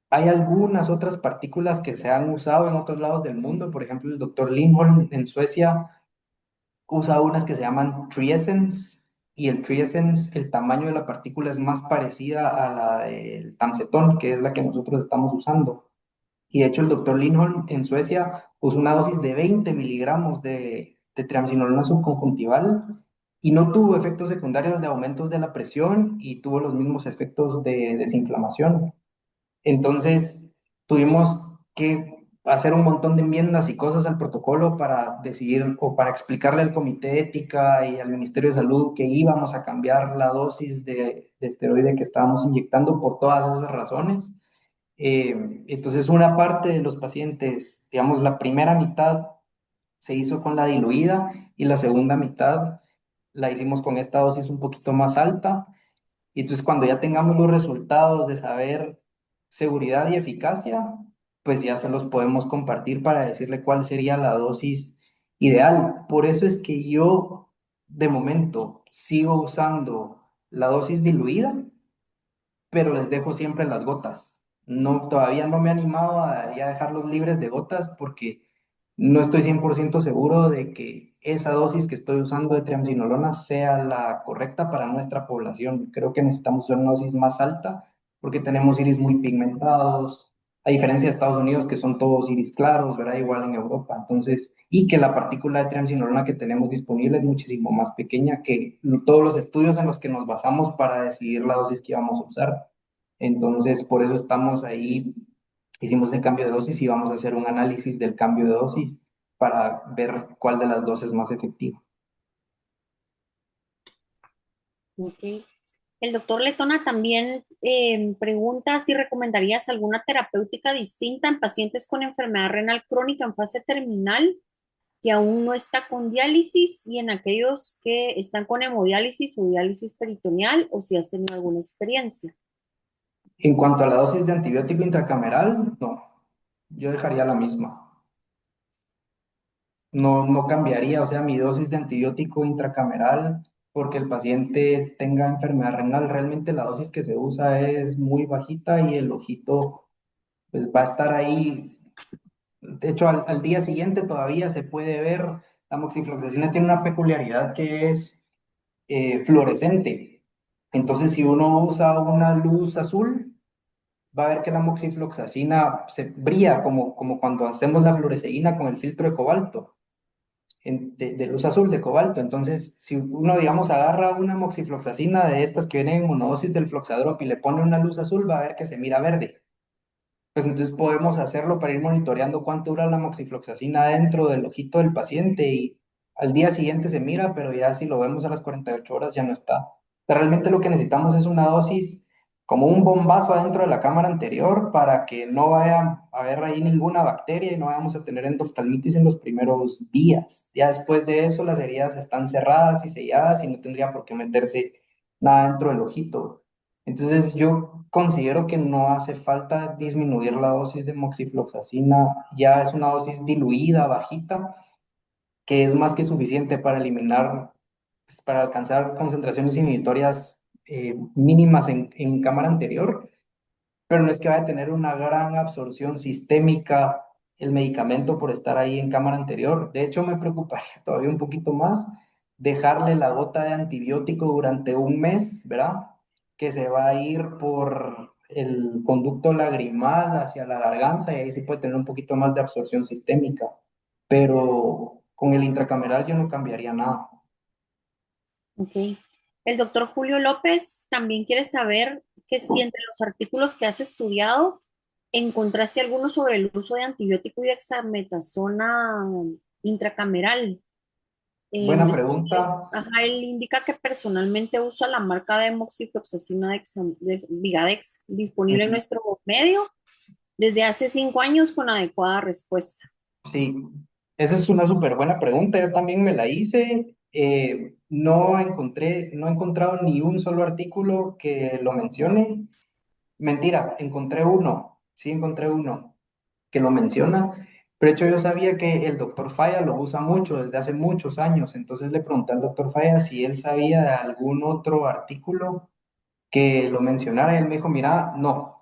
hay algunas otras partículas que se han usado en otros lados del mundo. Por ejemplo, el doctor Lindholm en Suecia usa unas que se llaman Triesence y el Triesence, el tamaño de la partícula es más parecida a la del Tamcetón, que es la que nosotros estamos usando. Y de hecho el doctor Lindholm en Suecia puso una dosis de 20 miligramos de triamcinolona subconjuntival y no tuvo efectos secundarios de aumentos de la presión y tuvo los mismos efectos de desinflamación. Entonces tuvimos que hacer un montón de enmiendas y cosas al protocolo para decidir o para explicarle al Comité de Ética y al Ministerio de Salud que íbamos a cambiar la dosis de esteroide que estábamos inyectando por todas esas razones. Entonces, una parte de los pacientes, digamos, la primera mitad se hizo con la diluida y la segunda mitad la hicimos con esta dosis un poquito más alta. Y entonces, cuando ya tengamos los resultados de saber seguridad y eficacia, pues ya se los podemos compartir para decirle cuál sería la dosis ideal. Por eso es que yo, de momento, sigo usando la dosis diluida, pero les dejo siempre las gotas. No, todavía no me he animado a ya dejarlos libres de gotas porque no estoy 100% seguro de que esa dosis que estoy usando de triamcinolona sea la correcta para nuestra población. Creo que necesitamos una dosis más alta porque tenemos iris muy pigmentados, a diferencia de Estados Unidos que son todos iris claros, ¿verdad? Igual en Europa. Entonces, y que la partícula de triamcinolona que tenemos disponible es muchísimo más pequeña que todos los estudios en los que nos basamos para decidir la dosis que vamos a usar. Entonces, por eso estamos ahí, hicimos el cambio de dosis y vamos a hacer un análisis del cambio de dosis para ver cuál de las dos es más efectiva. Ok. El doctor Letona también pregunta si recomendarías alguna terapéutica distinta en pacientes con enfermedad renal crónica en fase terminal que aún no está con diálisis y en aquellos que están con hemodiálisis o diálisis peritoneal o si has tenido alguna experiencia. En cuanto a la dosis de antibiótico intracameral, no, yo dejaría la misma. No, no cambiaría, o sea, mi dosis de antibiótico intracameral porque el paciente tenga enfermedad renal, realmente la dosis que se usa es muy bajita y el ojito pues va a estar ahí. De hecho, al día siguiente todavía se puede ver, la moxifloxacina tiene una peculiaridad que es fluorescente. Entonces, si uno usa una luz azul, va a ver que la moxifloxacina se brilla como cuando hacemos la fluoresceína con el filtro de cobalto, de luz azul de cobalto. Entonces, si uno, digamos, agarra una moxifloxacina de estas que vienen en monodosis del floxadrop y le pone una luz azul, va a ver que se mira verde. Pues entonces podemos hacerlo para ir monitoreando cuánto dura la moxifloxacina dentro del ojito del paciente y al día siguiente se mira, pero ya si lo vemos a las 48 horas ya no está. Realmente lo que necesitamos es una dosis como un bombazo adentro de la cámara anterior para que no vaya a haber ahí ninguna bacteria y no vayamos a tener endoftalmitis en los primeros días. Ya después de eso las heridas están cerradas y selladas y no tendría por qué meterse nada dentro del ojito. Entonces yo considero que no hace falta disminuir la dosis de moxifloxacina, ya es una dosis diluida, bajita, que es más que suficiente para eliminar, pues, para alcanzar concentraciones inhibitorias mínimas en cámara anterior, pero no es que vaya a tener una gran absorción sistémica el medicamento por estar ahí en cámara anterior. De hecho, me preocuparía todavía un poquito más dejarle la gota de antibiótico durante un mes, ¿verdad? Que se va a ir por el conducto lagrimal hacia la garganta y ahí sí puede tener un poquito más de absorción sistémica, pero con el intracameral yo no cambiaría nada. Ok. El doctor Julio López también quiere saber que si entre los artículos que has estudiado encontraste alguno sobre el uso de antibiótico y dexametasona intracameral. Buena Entonces, pregunta. ajá, él indica que personalmente usa la marca de moxifloxacina Vigadex disponible en Ujú. nuestro medio desde hace 5 años con adecuada respuesta. Sí, esa es una súper buena pregunta. Yo también me la hice. No he encontrado ni un solo artículo que lo mencione. Mentira, encontré uno. Sí, encontré uno que lo menciona. Pero de hecho yo sabía que el doctor Falla lo usa mucho desde hace muchos años. Entonces le pregunté al doctor Falla si él sabía de algún otro artículo que lo mencionara. Y él me dijo, mira, no.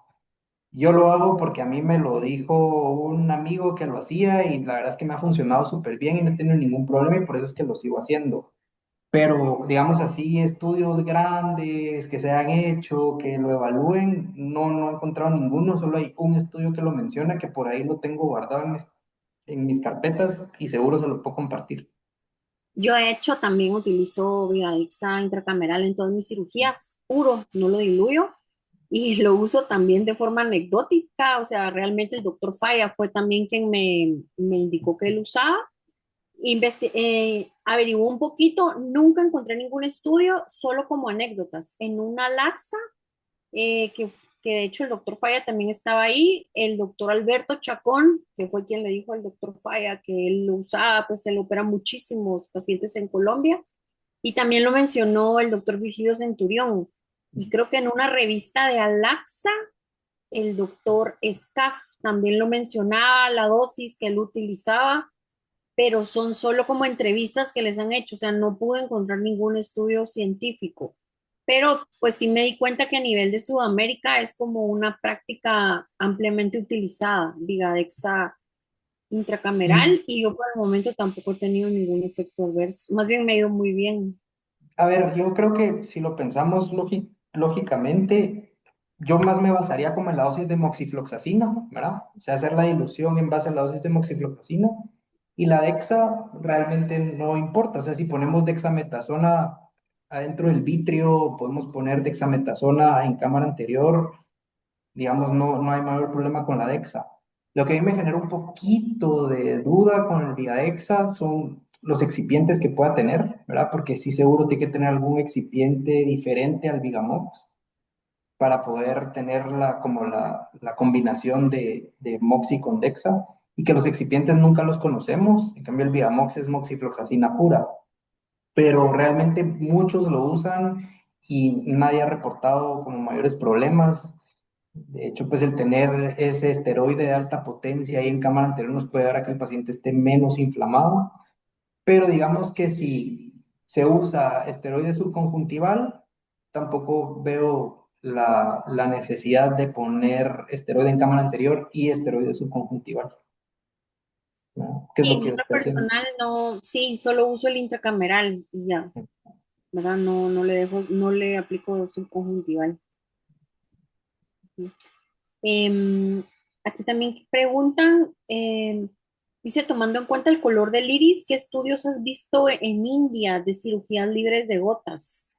Yo lo hago porque a mí me lo dijo un amigo que lo hacía y la verdad es que me ha funcionado súper bien y no he tenido ningún problema y por eso es que lo sigo haciendo. Pero, digamos así, estudios grandes que se han hecho, que lo evalúen, no he encontrado ninguno, solo hay un estudio que lo menciona, que por ahí lo tengo guardado en mis carpetas y seguro se lo puedo compartir. Yo, de hecho, también utilizo Vigadexa intracameral en todas mis cirugías, puro, no lo diluyo, y lo uso también de forma anecdótica, o sea, realmente el doctor Falla fue también quien me indicó que él usaba. Averiguó un poquito, nunca encontré ningún estudio, solo como anécdotas. En una laxa, eh, que, que de hecho el doctor Falla también estaba ahí, el doctor Alberto Chacón, que fue quien le dijo al doctor Falla que él lo usaba, pues él opera muchísimos pacientes en Colombia, y también lo mencionó el doctor Virgilio Centurión, y creo que en una revista de Alaxa, el doctor Scaff también lo mencionaba, la dosis que él utilizaba, pero son solo como entrevistas que les han hecho, o sea, no pude encontrar ningún estudio científico. Pero pues sí me di cuenta que a nivel de Sudamérica es como una práctica ampliamente utilizada, Vigadexa Y, intracameral, y yo por el momento tampoco he tenido ningún efecto adverso. Más bien me ha ido muy bien. a ver, yo creo que si lo pensamos lógicamente, yo más me basaría como en la dosis de moxifloxacina, ¿verdad? O sea, hacer la dilución en base a la dosis de moxifloxacina. Y la dexa realmente no importa. O sea, si ponemos dexametasona adentro del vitrio, podemos poner dexametasona en cámara anterior, digamos, no hay mayor problema con la dexa. Lo que a mí me genera un poquito de duda con el Vigadexa son los excipientes que pueda tener, ¿verdad? Porque sí seguro tiene que tener algún excipiente diferente al Vigamox para poder tener la combinación de Moxi con Dexa y que los excipientes nunca los conocemos. En cambio, el Vigamox es moxifloxacina pura, pero realmente muchos lo usan y nadie ha reportado como mayores problemas. De hecho, pues el tener ese esteroide de alta potencia ahí en cámara anterior nos puede dar a que el paciente esté menos inflamado, pero digamos que si se usa esteroide subconjuntival, tampoco veo la necesidad de poner esteroide en cámara anterior y esteroide subconjuntival, ¿no? ¿Qué es Y lo en que mi yo lo estoy haciendo? personal no, sí, solo uso el intracameral y ya, ¿verdad? No, no le dejo, no le aplico subconjuntival. Em, Aquí también preguntan, dice, tomando en cuenta el color del iris, ¿qué estudios has visto en India de cirugías libres de gotas?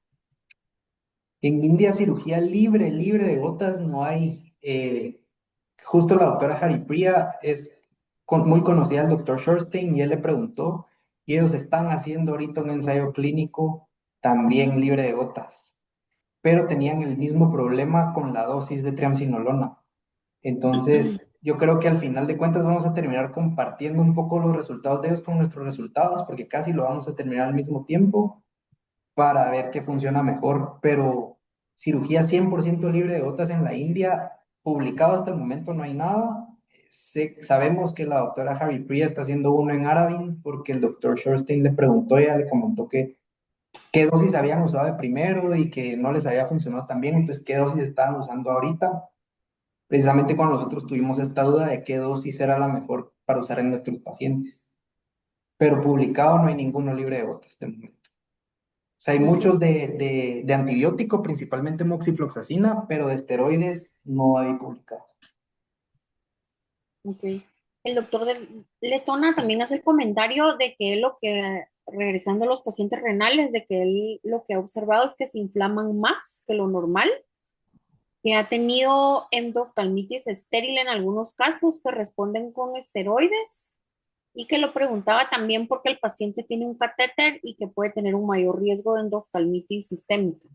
En India, cirugía libre de gotas no hay. Justo la doctora Haripriya es muy conocida al doctor Shorstein y él le preguntó, y ellos están haciendo ahorita un ensayo clínico también libre de gotas, pero tenían el mismo problema con la dosis de triamcinolona. Entonces, yo creo que al final de cuentas vamos a terminar compartiendo un poco los resultados de ellos con nuestros resultados, porque casi lo vamos a terminar al mismo tiempo para ver qué funciona mejor, pero cirugía 100% libre de gotas en la India, publicado hasta el momento no hay nada. Sabemos que la doctora Harry Priya está haciendo uno en Arabin porque el doctor Shorstein le preguntó, ella le comentó que qué dosis habían usado de primero y que no les había funcionado tan bien, entonces qué dosis estaban usando ahorita. Precisamente cuando nosotros tuvimos esta duda de qué dosis era la mejor para usar en nuestros pacientes. Pero publicado no hay ninguno libre de gotas de momento. O sea, hay Ok, muchos de antibiótico, principalmente moxifloxacina, pero de esteroides no hay publicados. ok. El doctor Letona también hace el comentario de que él regresando a los pacientes renales, de que él lo que ha observado es que se inflaman más que lo normal, que ha tenido endoftalmitis estéril en algunos casos que responden con esteroides y que lo preguntaba también porque el paciente tiene un catéter y que puede tener un mayor riesgo de endoftalmitis sistémica.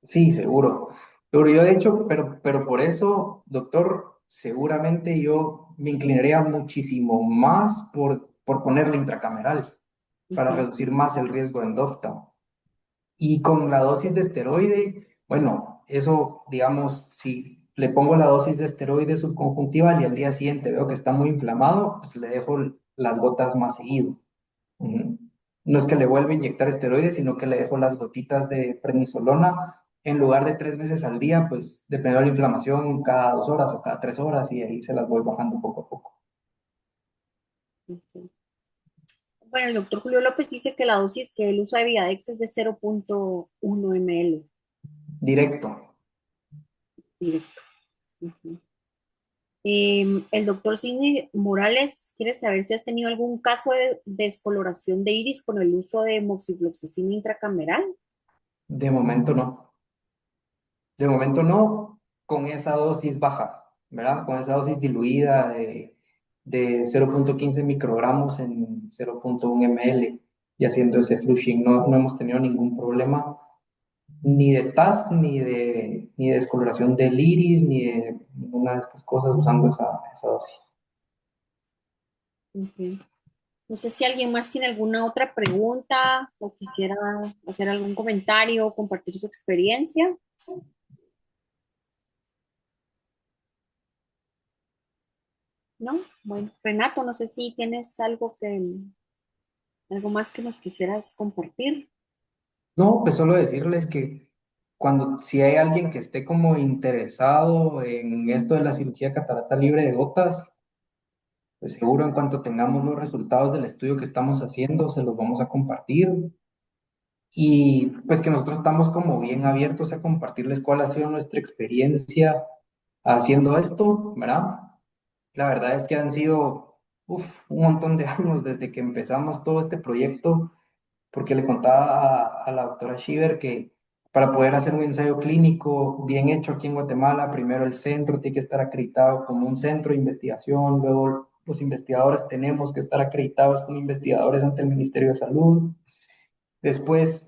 Sí, seguro. Pero yo de hecho, pero por eso, doctor, seguramente yo me inclinaría muchísimo más por ponerle intracameral para Ujú, reducir más el riesgo de endofta. Y con la dosis de esteroide, bueno, eso, digamos, si le pongo la dosis de esteroide subconjuntival y al día siguiente veo que está muy inflamado, pues le dejo las gotas más seguido. Ujú. No es que le vuelva a inyectar esteroides, sino que le dejo las gotitas de prednisolona en lugar de 3 veces al día, pues dependiendo de la inflamación, cada 2 horas o cada 3 horas, y ahí se las voy bajando poco a poco. ujú. Bueno, el doctor Julio López dice que la dosis que él usa de Viadex es de 0,1 ml Directo. directo. Ujú. El doctor Sidney Morales quiere saber si has tenido algún caso de descoloración de iris con el uso de moxifloxacina intracameral. De momento no. De momento no, con esa dosis baja, ¿verdad? Con esa dosis diluida de 0,15 microgramos en 0,1 ml y haciendo ese flushing. No, no hemos tenido ningún problema ni de TAS, ni de descoloración del iris, ni de ninguna de estas cosas usando esa dosis. Ujú. No sé si alguien más tiene alguna otra pregunta o quisiera hacer algún comentario o compartir su experiencia. ¿No? Bueno, Renato, no sé si tienes algo más que nos quisieras compartir. No, pues solo decirles que si hay alguien que esté como interesado en esto de la cirugía catarata libre de gotas, pues seguro en cuanto tengamos los resultados del estudio que estamos haciendo, se los vamos a compartir. Y pues que nosotros estamos como bien abiertos a compartirles cuál ha sido nuestra experiencia haciendo esto, ¿verdad? La verdad es que han sido un montón de años desde que empezamos todo este proyecto, porque le contaba a la doctora Shiver que para poder hacer un ensayo clínico bien hecho aquí en Guatemala, primero el centro tiene que estar acreditado como un centro de investigación, luego los investigadores tenemos que estar acreditados como investigadores ante el Ministerio de Salud. Después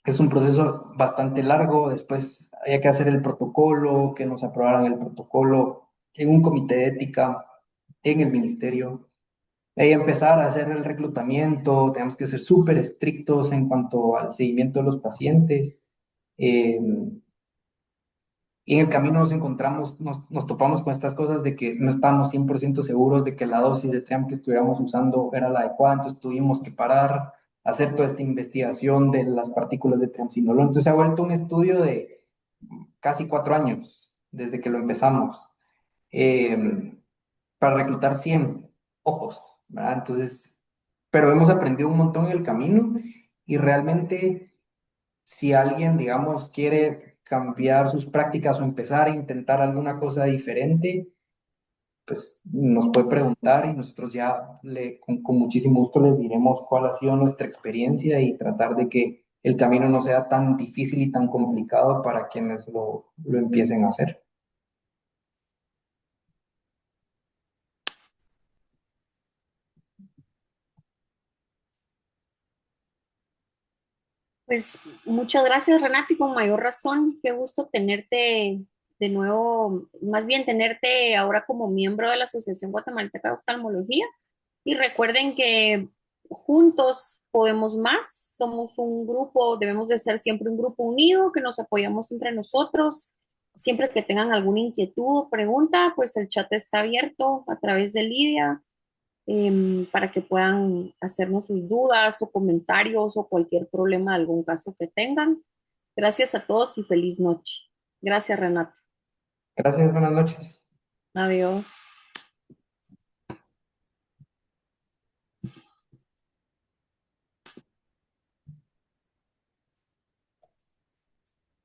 es un proceso bastante largo, después había que hacer el protocolo, que nos aprobaran el protocolo en un comité de ética en el ministerio. Ahí empezar a hacer el reclutamiento, tenemos que ser súper estrictos en cuanto al seguimiento de los pacientes. Eh, y en el camino nos encontramos, nos topamos con estas cosas de que no estábamos 100% seguros de que la dosis de TRIAM que estuviéramos usando era la adecuada, entonces tuvimos que parar, hacer toda esta investigación de las partículas de triamcinolona. Entonces se ha vuelto un estudio de casi 4 años desde que lo empezamos, eh, para reclutar 100 ojos, ¿verdad? Entonces, pero hemos aprendido un montón en el camino y realmente si alguien, digamos, quiere cambiar sus prácticas o empezar a intentar alguna cosa diferente, pues nos puede preguntar y nosotros ya con muchísimo gusto les diremos cuál ha sido nuestra experiencia y tratar de que el camino no sea tan difícil y tan complicado para quienes lo empiecen a hacer. Pues muchas gracias, Renato, y con mayor razón, qué gusto tenerte de nuevo, más bien tenerte ahora como miembro de la Asociación Guatemalteca de Oftalmología. Y recuerden que juntos podemos más, somos un grupo, debemos de ser siempre un grupo unido, que nos apoyamos entre nosotros. Siempre que tengan alguna inquietud o pregunta, pues el chat está abierto a través de Lidia, para que puedan hacernos sus dudas o comentarios o cualquier problema de algún caso que tengan. Gracias a todos y feliz noche. Gracias, Renato. Gracias, buenas noches. Adiós.